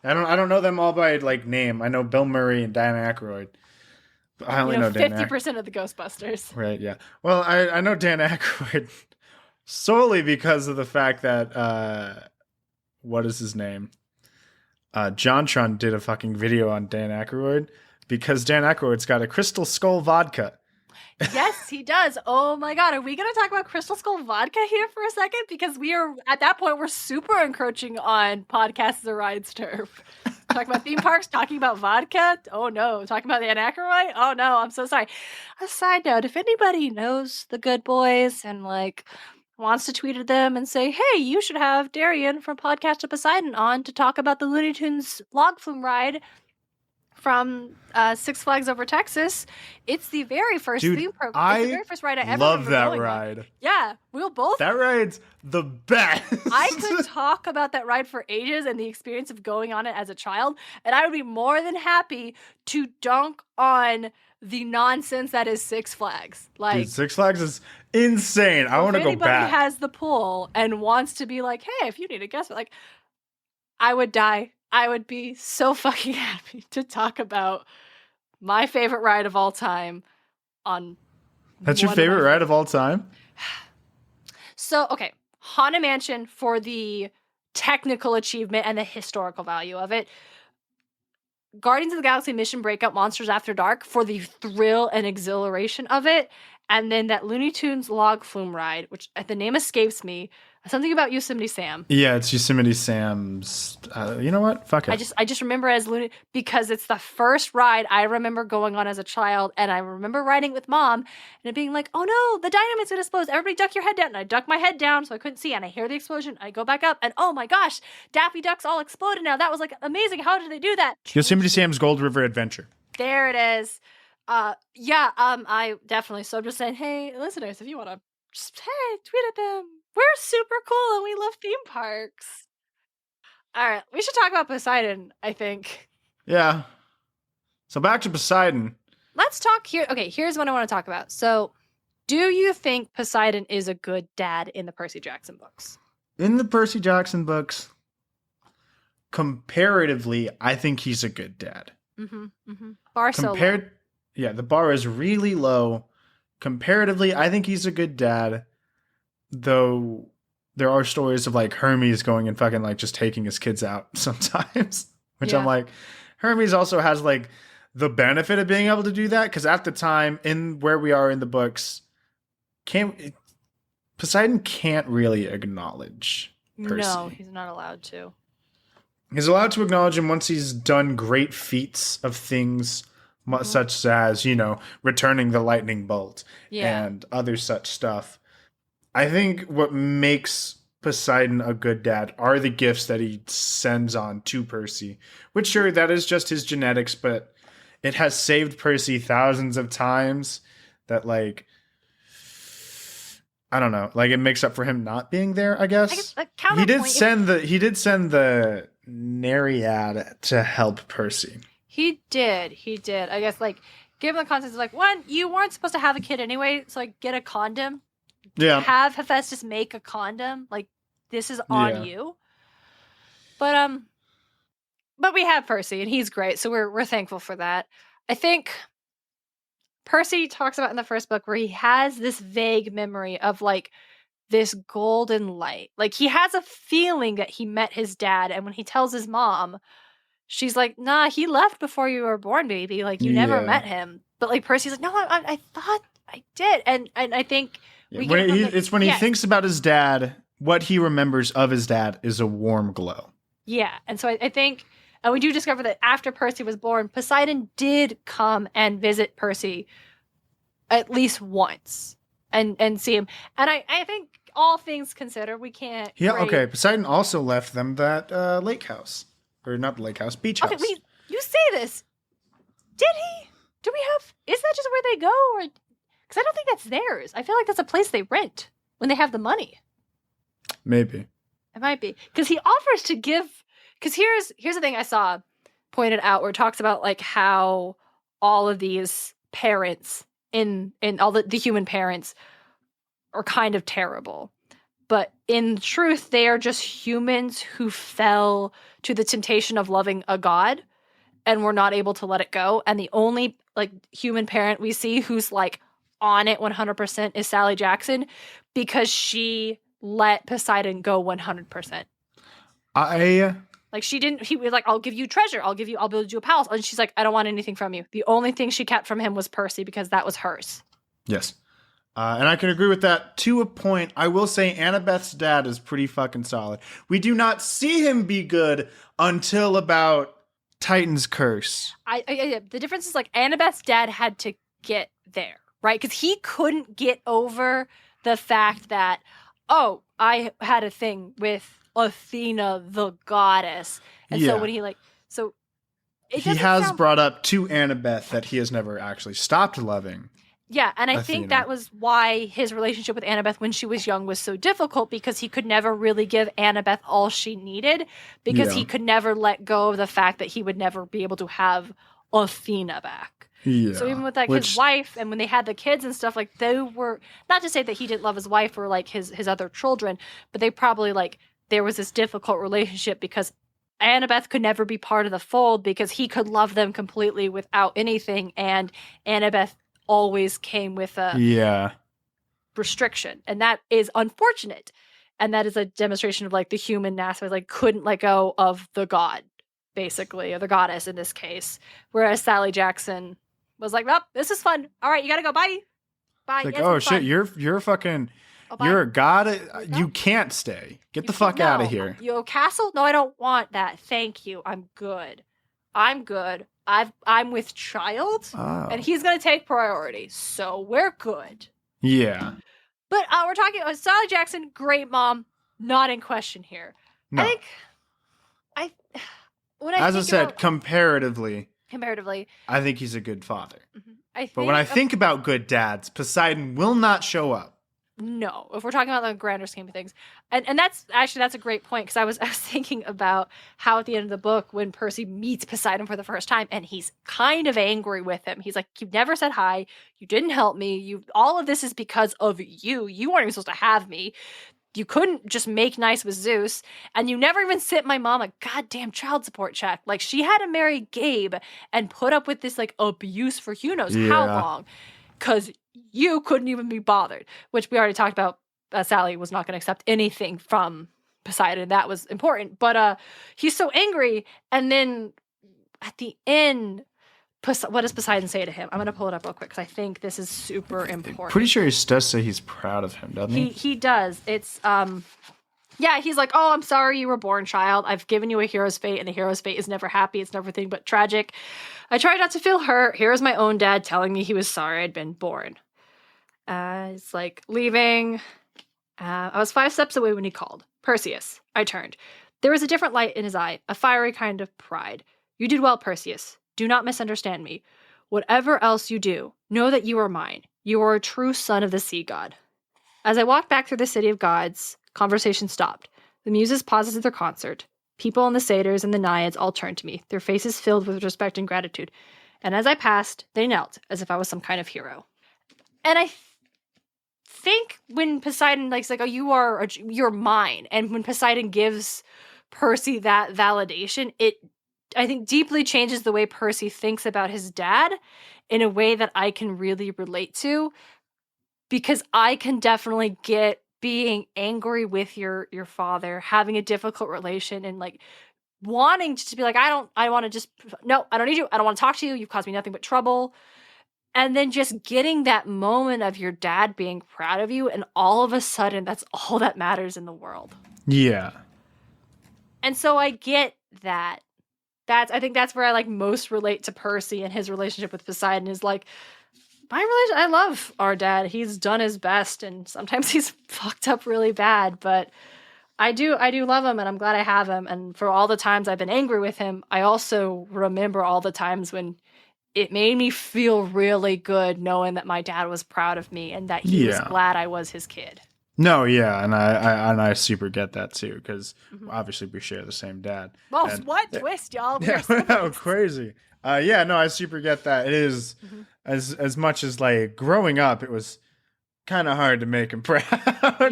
I don't know them all by like name. I know Bill Murray and Dan Aykroyd. I only know Dan 50% of the Ghostbusters. Right, yeah. Well, I know Dan Aykroyd solely because of the fact that what is his name? JonTron did a fucking video on Dan Aykroyd because Dan Aykroyd's got a Crystal Skull vodka. Yes, he does. Oh my god, are we going to talk about Crystal Skull vodka here for a second? Because we are, at that point, we're super encroaching on podcasts The Ride's turf. Talking about theme parks, talking about vodka. Oh no, talking about Dan Aykroyd. Oh no, I'm so sorry. A side note, if anybody knows the good boys and like wants to tweet at them and say, hey, you should have Darien from Podcast to Poseidon on to talk about the Looney Tunes log flume ride, from Six Flags Over Texas. It's the very first theme program. It's the very first ride I ever love remember that going ride. on. Yeah, we'll both. That ride's the best. I could talk about that ride for ages and the experience of going on it as a child, and I would be more than happy to dunk on the nonsense that is Six Flags. Like, dude, Six Flags is insane. I want to go back. If anybody has the pull and wants to be like, hey, if you need a guest, like, I would die. I would be so fucking happy to talk about my favorite ride of all time on. That's your favorite ride of all time? So, okay. Haunted Mansion for the technical achievement and the historical value of it. Guardians of the Galaxy Mission Breakout Monsters After Dark for the thrill and exhilaration of it. And then that Looney Tunes log flume ride, which the name escapes me. Something about Yosemite Sam. Yeah, it's Yosemite Sam's. You know what? Fuck it. I just remember as Looney because it's the first ride I remember going on as a child, and I remember riding with Mom and it being like, "Oh no, the dynamite's gonna explode! Everybody, duck your head down!" And I duck my head down so I couldn't see, and I hear the explosion. I go back up, and oh my gosh, Daffy Duck's all exploded now. That was like amazing. How did they do that? Yosemite Sam's Gold River Adventure. There it is. I definitely. So I'm just saying, hey, listeners, if you want to, just tweet at them. We're super cool and we love theme parks. All right, we should talk about Poseidon, I think. Yeah. So back to Poseidon. Let's talk here. Okay, here's what I want to talk about. So, do you think Poseidon is a good dad in the Percy Jackson books? In the Percy Jackson books, comparatively, I think he's a good dad. Bar so low. Yeah, the bar is really low. Comparatively, I think he's a good dad. Though there are stories of like Hermes going and fucking like just taking his kids out sometimes, which I'm like, Hermes also has like the benefit of being able to do that because at the time in where we are in the books, Poseidon can't really acknowledge Percy. No, he's not allowed to. He's allowed to acknowledge him once he's done great feats of things such as, you know, returning the lightning bolt and other such stuff. I think what makes Poseidon a good dad are the gifts that he sends on to Percy. Which, sure, that is just his genetics, but it has saved Percy thousands of times that, like, I don't know. Like, it makes up for him not being there, I guess. He did send the Nereid to help Percy. He did. I guess, like, given the context of, like, one, you weren't supposed to have a kid anyway, so, like, get a condom. Yeah. Have Hephaestus make a condom. Like, this is on you. But we have Percy, and he's great, so we're thankful for that. I think Percy talks about in the first book where he has this vague memory of, like, this golden light. Like, he has a feeling that he met his dad, and when he tells his mom, she's like, nah, he left before you were born, baby. Like, you never met him. But, like, Percy's like, no, I thought I did. And I think... when he thinks about his dad, what he remembers of his dad is a warm glow. Yeah. And so I think, and we do discover that after Percy was born, Poseidon did come and visit Percy at least once and see him. And I think all things considered, we can't. Yeah. Okay. Poseidon also left them that lake house, or not the lake house, beach house. Okay. You say this. Did he? Do we have? Is that just where they go, or? Because I don't think that's theirs. I feel like that's a place they rent when they have the money. Maybe. It might be. Because he offers to give... Because here's the thing I saw pointed out where it talks about like how all of these parents in all the human parents are kind of terrible. But in truth, they are just humans who fell to the temptation of loving a god and were not able to let it go. And the only like human parent we see who's like on it 100% is Sally Jackson because she let Poseidon go 100%. Like he was like, I'll give you treasure. I'll build you a palace. And she's like, I don't want anything from you. The only thing she kept from him was Percy because that was hers. Yes. And I can agree with that to a point. I will say Annabeth's dad is pretty fucking solid. We do not see him be good until about Titan's Curse. The difference is like Annabeth's dad had to get there. Right? Because he couldn't get over the fact that, oh, I had a thing with Athena, the goddess. And so when he It he doesn't has sound brought up to Annabeth that he has never actually stopped loving. Yeah, and I think Athena. that was why his relationship with Annabeth when she was young was so difficult, because he could never really give Annabeth all she needed, because he could never let go of the fact that he would never be able to have Athena back. Yeah. So even with like his wife, and when they had the kids and stuff, like they were, not to say that he didn't love his wife or like his other children, but they probably like, there was this difficult relationship because Annabeth could never be part of the fold because he could love them completely without anything, and Annabeth always came with a restriction, and that is unfortunate, and that is a demonstration of like the human aspect, like couldn't let go of the god, basically, or the goddess in this case, whereas Sally Jackson was like, well, this is fun, all right, you gotta go, bye It's like, oh shit, you're fucking you're a god, you can't stay, get the fuck out of here. You castle? No, I don't want that, thank you, I'm good. I'm with child, and he's gonna take priority, so we're good. Yeah. But we're talking about Sally Jackson, great mom, not in question here. No. As I said, comparatively, I think he's a good father. But when I think about good dads, Poseidon will not show up. No, if we're talking about the grander scheme of things. And that's a great point, because I was thinking about how at the end of the book, when Percy meets Poseidon for the first time, and he's kind of angry with him. He's like, you never said hi, you didn't help me, all of this is because of you. You weren't even supposed to have me. You couldn't just make nice with Zeus, and you never even sent my mom a goddamn child support check. Like, she had to marry Gabe and put up with this like abuse for who knows how long, because you couldn't even be bothered, which we already talked about. Sally was not going to accept anything from Poseidon. That was important. But he's so angry. And then at the end, what does Poseidon say to him? I'm going to pull it up real quick because I think this is super important. Pretty sure he does say he's proud of him, doesn't he? He does. It's, yeah, he's like, oh, I'm sorry you were born, child. I've given you a hero's fate, and a hero's fate is never happy. It's never anything but tragic. I tried not to feel hurt. Here is my own dad telling me he was sorry I'd been born. It's like leaving. I was 5 steps away when he called. Perseus. I turned. There was a different light in his eye, a fiery kind of pride. You did well, Perseus. Do not misunderstand me. Whatever else you do, know that you are mine. You are a true son of the sea god. As I walked back through the city of gods, conversation stopped. The muses paused at their concert. People and the satyrs and the naiads all turned to me, their faces filled with respect and gratitude. And as I passed, they knelt, as if I was some kind of hero. And I think when Poseidon likes like, oh, you're mine, and when Poseidon gives Percy that validation, it, I think, deeply changes the way Percy thinks about his dad in a way that I can really relate to, because I can definitely get being angry with your father, having a difficult relation, and like wanting to be like, I don't need you. I don't want to talk to you. You've caused me nothing but trouble. And then just getting that moment of your dad being proud of you, and all of a sudden, that's all that matters in the world. Yeah. And so I get that. I think that's where I like most relate to Percy and his relationship with Poseidon, is like, I love our dad. He's done his best, and sometimes he's fucked up really bad, but I do love him, and I'm glad I have him. And for all the times I've been angry with him, I also remember all the times when it made me feel really good knowing that my dad was proud of me and that he was glad I was his kid. No, yeah, and I super get that too, because obviously we share the same dad. Well, what twist, y'all? Yeah, crazy. I super get that. It is as much as like growing up, it was kind of hard to make him proud,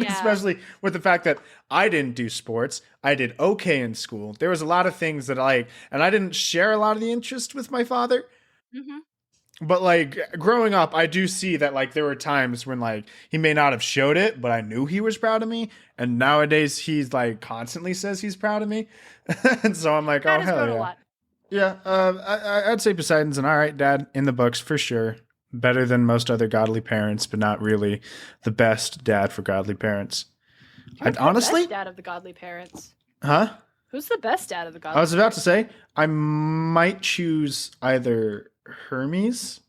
especially with the fact that I didn't do sports. I did okay in school. There was a lot of things that and I didn't share a lot of the interest with my father. But like growing up, I do see that like there were times when like he may not have showed it, but I knew he was proud of me. And nowadays he's like constantly says he's proud of me. And so I'm like, oh hell yeah. Yeah, I'd say Poseidon's an all right dad in the books for sure. Better than most other godly parents, but not really the best dad for godly parents. Honestly, best dad of the godly parents. Huh? Who's the best dad of the godly parents? I was about to say I might choose either Hermes,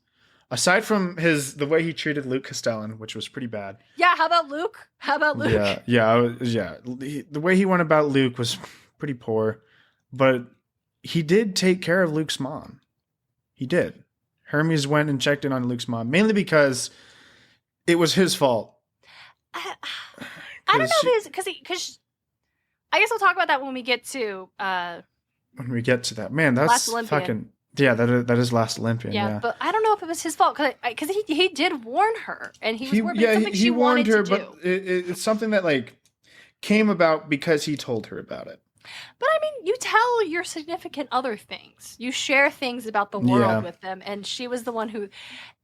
aside from the way he treated Luke Castellan, which was pretty bad. Yeah, how about Luke? The way he went about Luke was pretty poor, but he did take care of Luke's mom. He did. Hermes went and checked in on Luke's mom, mainly because it was his fault. I don't know if it's because I guess we'll talk about that when we get to that. Man, that's Last Olympian. fucking that is Last Olympian. Yeah, but I don't know if it was his fault because he did warn her and he was warned. It's something she warned wanted her, to but do. It's something that like came about because he told her about it. But I mean, you tell your significant other things. You share things about the world with them, and she was the one who.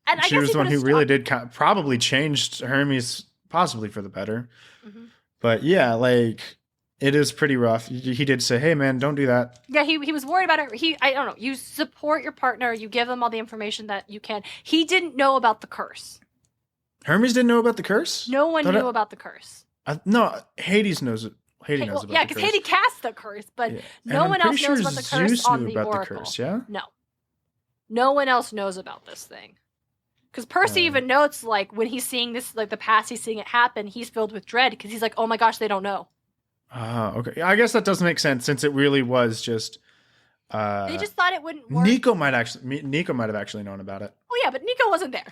And she was the one who really did probably changed Hermes possibly for the better. Mm-hmm. But yeah, like it is pretty rough. He did say, "Hey, man, don't do that." Yeah, he was worried about it. I don't know. You support your partner. You give them all the information that you can. He didn't know about the curse. Hermes didn't know about the curse? No one knew about the curse. No, Hades knows it. Hades knows about the curse. Yeah, because Hades cast the curse, but no one else knows about the curse Zeus on knew the about Oracle. The curse, yeah? No one else knows about this thing. Because Percy even notes, like, when he's seeing this, like, the past, he's seeing it happen, he's filled with dread, because he's like, oh my gosh, they don't know. Okay. I guess that does make sense, since it really was just... they just thought it wouldn't work. Nico might have actually known about it. Oh yeah, but Nico wasn't there.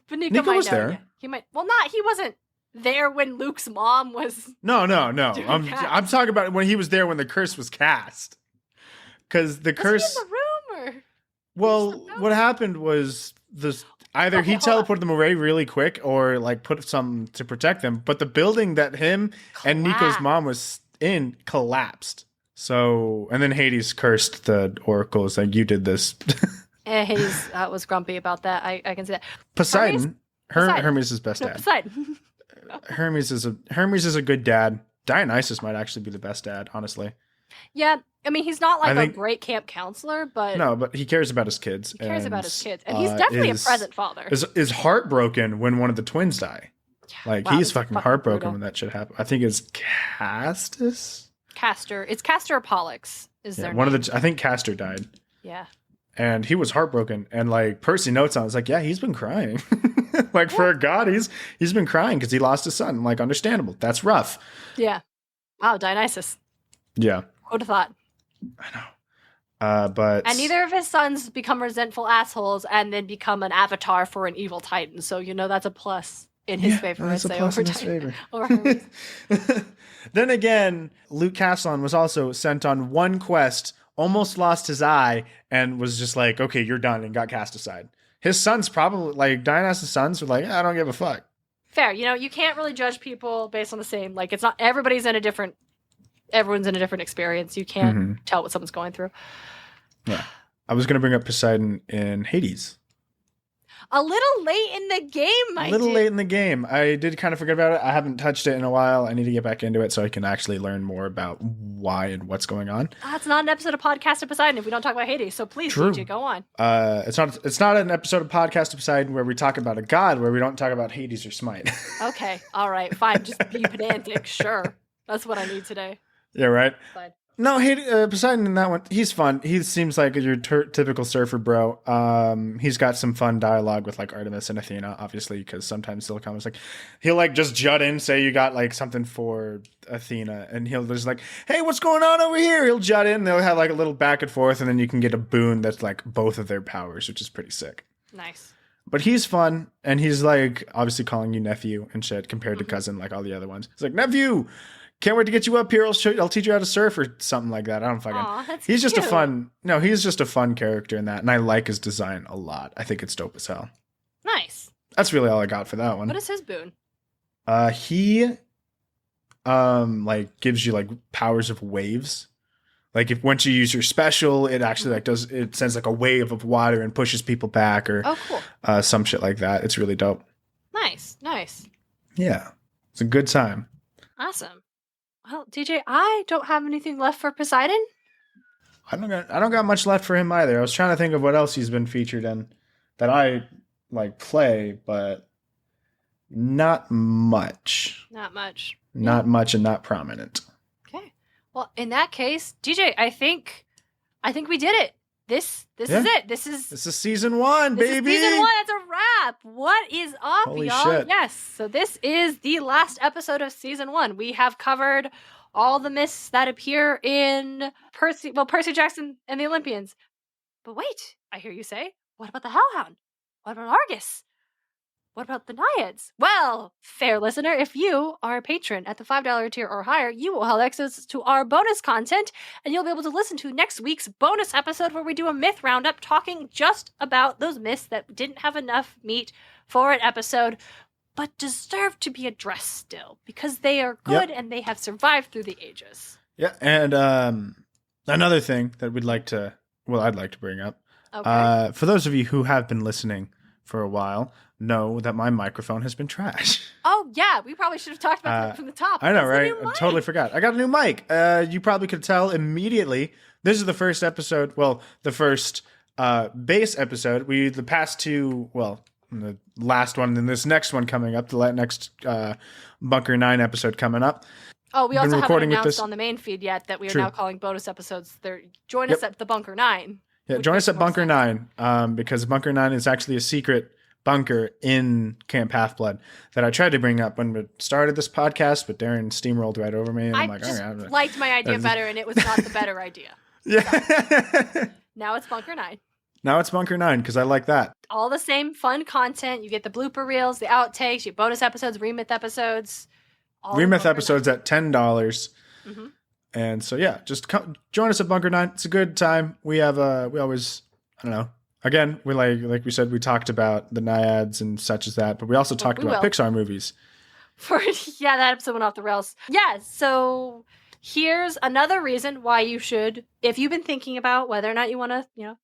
But Nico was there. Yeah. He wasn't there when Luke's mom was... No. I'm talking about when he was there when the curse was cast. Because the curse... Was he in the room, or... Well, what happened was either he teleported them away really quick or like put some to protect them, but the building that him and Nico's mom was in collapsed. So, and then Hades cursed the oracles like, you did this. Hades was grumpy about that. I can see that. Poseidon. Hermes is best dad. Poseidon. Hermes is a good dad. Dionysus might actually be the best dad, honestly. Yeah, I mean, he's not like a great camp counselor, but... No, but he cares about his kids. He cares about his kids. And he's definitely a present father. Is heartbroken when one of the twins die. Like, he's fucking heartbroken brutal. when that shit happened. I think it's Castor. It's Castor or Pollux is their name. I think Castor died. Yeah. And he was heartbroken. And, like, Percy notes on it. It's like, yeah, he's been crying. Like, for a god, he's been crying because he lost his son. Like, understandable. That's rough. Yeah. Wow, Dionysus. Yeah. Who would have thought? I know. But... And neither of his sons become resentful assholes and then become an avatar for an evil titan. So, that's a plus in his favor. That's a plus in his favor. Hermes. Then again, Luke Castellan was also sent on one quest, almost lost his eye, and was just like, okay, you're done, and got cast aside. His sons probably, like, Dionysus' sons were like, I don't give a fuck. Fair. You can't really judge people based on the same, like, it's not, everyone's in a different experience. You can't tell what someone's going through. Yeah. I was going to bring up Poseidon in Hades. A little late in the game, late in the game. I did kind of forget about it. I haven't touched it in a while. I need to get back into it so I can actually learn more about why and what's going on. It's not an episode of Podcast of Poseidon if we don't talk about Hades. So please, DJ, go on. It's not an episode of Podcast of Poseidon where we talk about a god where we don't talk about Hades or Smite. Okay. All right. Fine. Just be pedantic. Sure. That's what I need today. Yeah, right? Fine. No, Poseidon in that one, he's fun. He seems like your typical surfer bro. He's got some fun dialogue with like Artemis and Athena, obviously, because sometimes he'll like just jut in, say you got like something for Athena, and he'll just like, hey, what's going on over here? He'll jut in, they'll have like a little back and forth, and then you can get a boon that's like both of their powers, which is pretty sick. Nice. But he's fun, and he's like obviously calling you nephew and shit compared to cousin like all the other ones. He's like, nephew! Can't wait to get you up here. I'll teach you how to surf or something like that. I don't fucking. Aw, that's he's cute. He's just a fun character in that, and I like his design a lot. I think it's dope as hell. Nice. That's really all I got for that one. What is his boon? He like gives you like powers of waves. Like if once you use your special, it actually it sends like a wave of water and pushes people back or cool. Some shit like that. It's really dope. Nice. Yeah. It's a good time. Awesome. Well, DJ, I don't have anything left for Poseidon. I don't got much left for him either. I was trying to think of what else he's been featured in that I like play, but not much. Not much. Not much and not prominent. Okay. Well, in that case, DJ, I think we did it. This is it. This is season 1, baby. Season 1. That's a wrap. What is up, Holy y'all? shit. Yes. So this is the last episode of season 1. We have covered all the myths that appear in Percy Jackson and the Olympians. But wait, I hear you say, what about the Hellhound? What about Argus? What about the Naiads? Well, fair listener, if you are a patron at the $5 tier or higher, you will have access to our bonus content, and you'll be able to listen to next week's bonus episode where we do a myth roundup talking just about those myths that didn't have enough meat for an episode, but deserve to be addressed still, because they are good and they have survived through the ages. Yeah, and another thing that I'd like to bring up. Okay. For those of you who have been listening for a while, know that my microphone has been trash. Oh, yeah. We probably should have talked about that from the top. I know, right? I totally forgot. I got a new mic. You probably could tell immediately. This is the first episode. Well, the first base episode. The past two, the last one and this next one coming up, the next Bunker 9 episode coming up. Oh, we also haven't announced on the main feed yet that we are now calling bonus episodes. Join us at the Bunker 9. Yeah, join us at Bunker 9 because Bunker 9 is actually a secret bunker in Camp Half-Blood that I tried to bring up when we started this podcast, but Darren steamrolled right over me. And I'm like, just all right, liked my idea better, and it was not the better idea. Yeah. So, now it's Bunker 9. Now it's Bunker 9 because I like that. All the same fun content. You get the blooper reels, the outtakes, you get bonus episodes, remyth episodes. Remyth episodes at $10. Mm-hmm. And so, yeah, just join us at Bunker 9. It's a good time. We have, we always, I don't know. Again, we like we said, we talked about the Naiads and such as that, but we also talked about Pixar movies. That episode went off the rails. Yeah, so here's another reason why you should, if you've been thinking about whether or not you want to,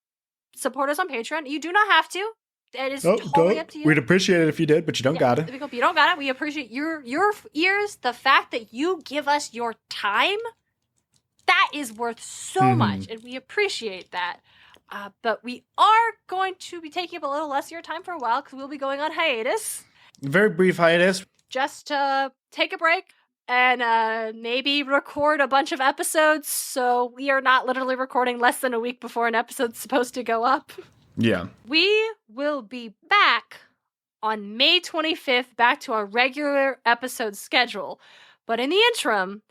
support us on Patreon, you do not have to. It is totally up to you. We'd appreciate it if you did, but you don't got it. If you don't got it, we appreciate your ears, the fact that you give us your time. That is worth so much, and we appreciate that. But we are going to be taking up a little less of your time for a while because we'll be going on hiatus. Very brief hiatus. Just to take a break and maybe record a bunch of episodes so we are not literally recording less than a week before an episode's supposed to go up. Yeah. We will be back on May 25th, back to our regular episode schedule. But in the interim,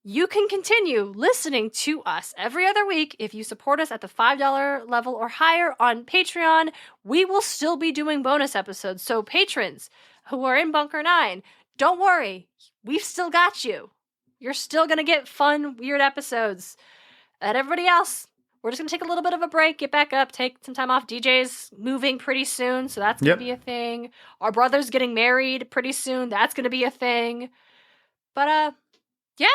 you can continue listening to us every other week if you support us at the $5 level or higher on Patreon. We will still be doing bonus episodes. So patrons who are in Bunker 9, don't worry. We've still got you. You're still going to get fun, weird episodes. And everybody else, we're just going to take a little bit of a break, get back up, take some time off. DJ's moving pretty soon, so that's going to be a thing. Our brother's getting married pretty soon. That's going to be a thing. But, yeah.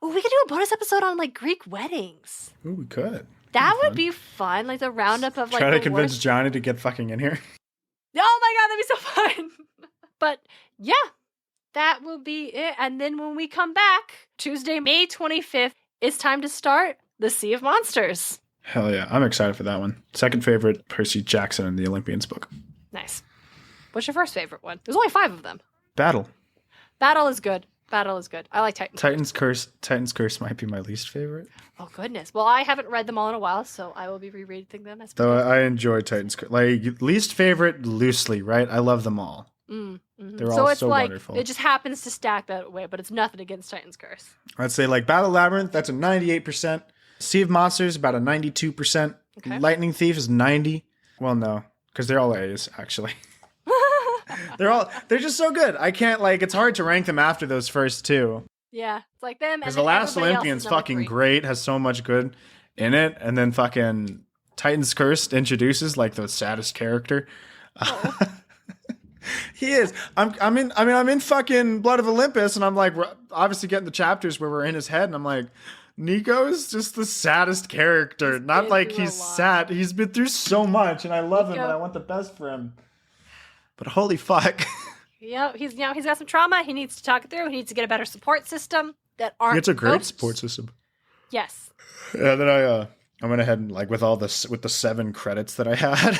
Ooh, we could do a bonus episode on, Greek weddings. Ooh, we could. That would be fun. The roundup of, Try to convince Johnny to get fucking in here. Oh my god, that'd be so fun. But, yeah, that will be it. And then when we come back, Tuesday, May 25th, it's time to start The Sea of Monsters. Hell yeah. I'm excited for that one. Second favorite, Percy Jackson and the Olympians book. Nice. What's your first favorite one? There's only 5 of them. Battle. Battle is good. Battle is good. I like Titan's Curse. Titan's Curse might be my least favorite. Oh, goodness. Well, I haven't read them all in a while, so I will be rereading them. Though I enjoy Titan's Curse. Least favorite loosely, right? I love them all. Mm-hmm. They're all so wonderful. It just happens to stack that way, but it's nothing against Titan's Curse. I'd say Battle Labyrinth, that's a 98%. Sea of Monsters, about a 92%. Okay. Lightning Thief is 90. Well, no, because they're all A's, actually. They're just so good. I can't it's hard to rank them after those first two. Yeah, it's like them. Because the last Olympian's fucking great, has so much good in it, and then fucking Titan's Curse introduces the saddest character. Oh. He is. I'm in fucking Blood of Olympus, and I'm obviously getting the chapters where we're in his head, and I'm like, Nico's just the saddest character. Not he's sad. He's been through so much, and I love him, and I want the best for him. But holy fuck. Yeah, he's got some trauma. He needs to talk it through. He needs to get a better support system that aren't. It's a great support system. Yes. Yeah. Then I went ahead and with the 7 credits that I had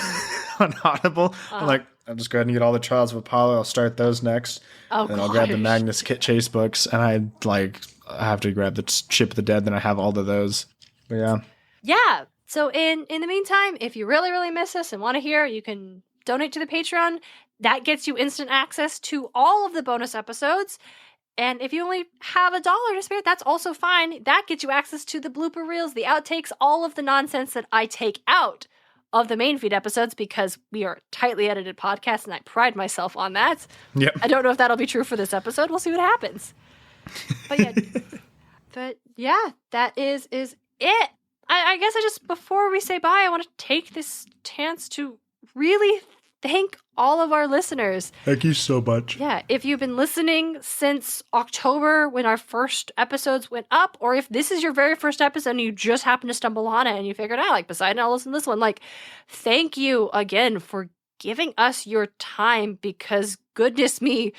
on Audible, I'll just go ahead and get all the Trials of Apollo. I'll start those next. Oh, and I'll grab the Magnus Kit Chase books, and I have to grab the Ship of the Dead. Then I have all of those. But yeah. Yeah. So in the meantime, if you really, really miss us and want to hear, you can donate to the Patreon. That gets you instant access to all of the bonus episodes. And if you only have $1 to spare, that's also fine. That gets you access to the blooper reels, the outtakes, all of the nonsense that I take out of the main feed episodes because we are a tightly edited podcast and I pride myself on that. Yep. I don't know if that'll be true for this episode. We'll see what happens. But yeah, that is it. I guess before we say bye, I want to take this chance to really thank all of our listeners. Thank you so much. Yeah, if you've been listening since October when our first episodes went up, or if this is your very first episode and you just happened to stumble on it and you figured out, like, Poseidon, I'll listen to this one. Like, thank you again for giving us your time because, goodness me,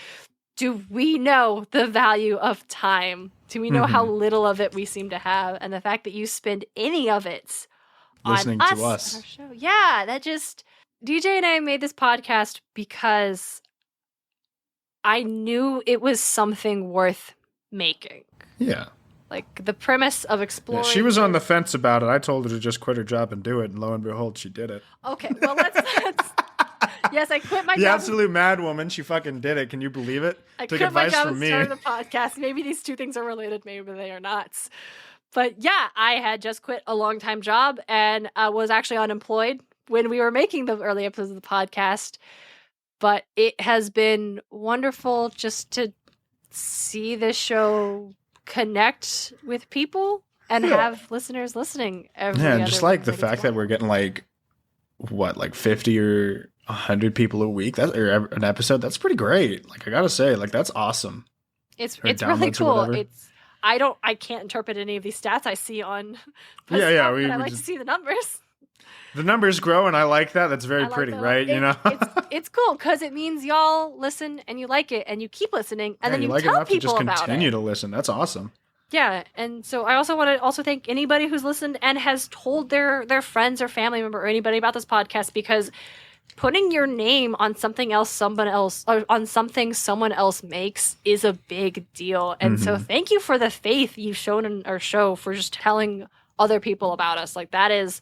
do we know the value of time? Do we know how little of it we seem to have? And the fact that you spend any of it listening on to us. On our show. Yeah, that just... DJ and I made this podcast because I knew it was something worth making. Yeah. Like the premise of exploring. Yeah, she was on the fence about it. I told her to just quit her job and do it, and lo and behold, she did it. Okay, well let's yes, I quit my job. The absolute mad woman. She fucking did it. Can you believe it? I Took quit my advice job from and me. started a podcast. Maybe these two things are related. Maybe they are not. But yeah, I had just quit a long-time job and was actually unemployed when we were making the early episodes of the podcast. But it has been wonderful just to see this show connect with people and have listeners listening every Yeah, and other just like the week. fact that we're getting like 50 or 100 people a week, or an episode, that's pretty great. Like, I gotta say, like, that's awesome. It's Or really downloads or cool. whatever. I can't interpret any of these stats I see on Yeah, Poseidon, we but I like just- to see the numbers. The numbers grow, and I like that. That's very I like pretty, that. right? You know? it's cool because it means y'all listen and you like it and you keep listening and then you like it tell enough to people just about continue it. to listen. That's awesome. Yeah, and so I also want to also thank anybody who's listened and has told their friends or family member or anybody about this podcast, because putting your name on something else someone else or on something someone else makes is a big deal. And so thank you for the faith you've shown in our show, for just telling other people about us. Like, that is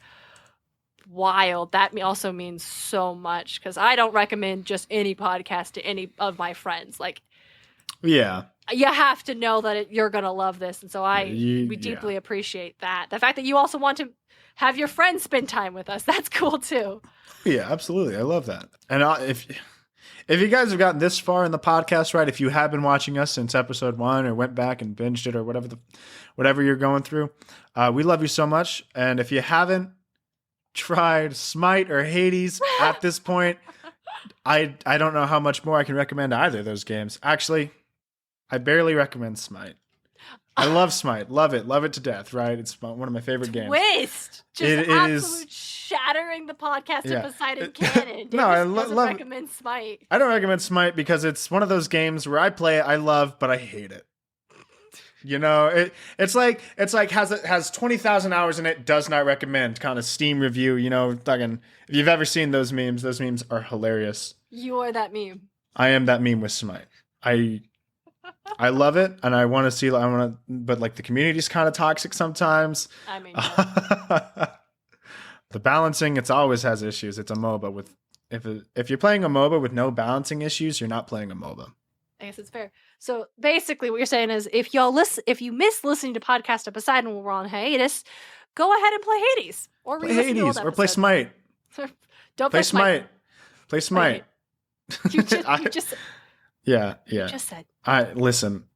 wild. That also means so much, because I don't recommend just any podcast to any of my friends. Like, Yeah. you have to know that you're gonna love this, and so we deeply appreciate that. The fact that you also want to have your friends spend time with us, that's cool too. Yeah, absolutely. I love that. And if you guys have gotten this far in the podcast, right, if you have been watching us since episode 1 or went back and binged it or whatever you're going through, we love you so much. And if you haven't tried Smite or Hades at this point, I don't know how much more I can recommend either of those games. Actually, I barely recommend Smite. I love Smite. Love it to death, right? It's one of my favorite games. Just It absolute shattering the podcast Yeah. of Poseidon canon. No, I doesn't love- recommend Smite. I don't recommend Smite because it's one of those games where I play it, I love, but I hate it. You know, it's like has 20,000 hours in it, does not recommend kind of Steam review, you know, fucking, if you've ever seen those memes are hilarious. You're that meme. I am that meme with Smite. I love it, and I want to see, but like the community's kind of toxic sometimes. I mean, The balancing, it always has issues. It's a MOBA with, if you're playing a MOBA with no balancing issues, you're not playing a MOBA. I guess it's fair. So basically what you're saying is, if you miss listening to Podcast of Poseidon when we're on hiatus, go ahead and play Hades. Or Play re-listen to old Hades or play episodes. Smite. Don't Play Smite. Play Smite. You just Yeah. said. Listen,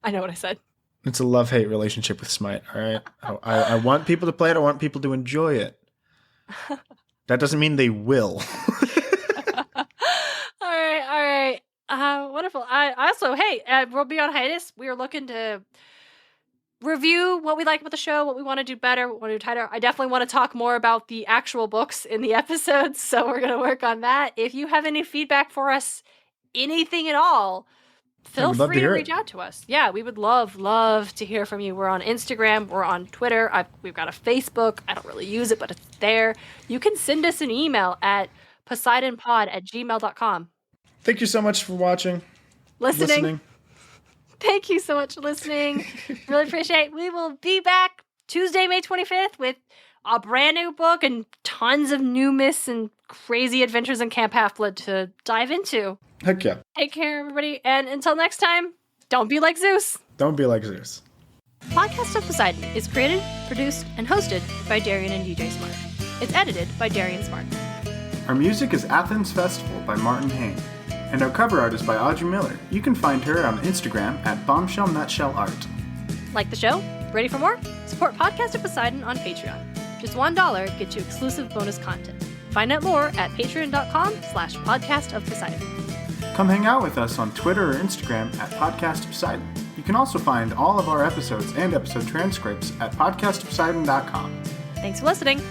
I know what I said. it's a love-hate relationship with Smite, all right? I want people to play it. I want people to enjoy it. That doesn't mean they will. All right. Wonderful. We'll be on hiatus. We are looking to review what we like about the show, what we want to do better, what we want to do tighter. I definitely want to talk more about the actual books in the episodes, so we're going to work on that. If you have any feedback for us, anything at all, feel free to reach out to us. Yeah, we would love to hear from you. We're on Instagram. We're on Twitter. We've got a Facebook. I don't really use it, but it's there. You can send us an email at poseidonpod@gmail.com. Thank you so much for watching. Listening. Thank you so much for listening. Really appreciate it. We will be back Tuesday, May 25th with a brand new book and tons of new myths and crazy adventures in Camp Half-Blood to dive into. Heck yeah. Take care, everybody. And until next time, Don't be like Zeus. Don't be like Zeus. Podcast of Poseidon is created, produced, and hosted by Darien and DJ Smartt. It's edited by Darien Smartt. Our music is Athens Festival by Martin Hain. And our cover art is by Audrey Miller. You can find her on Instagram at bombshellnutshellart. Like the show? Ready for more? Support Podcast of Poseidon on Patreon. Just $1 gets you exclusive bonus content. Find out more at patreon.com/podcastofposeidon. Come hang out with us on Twitter or Instagram at Podcast of Poseidon. You can also find all of our episodes and episode transcripts at podcastofposeidon.com. Thanks for listening.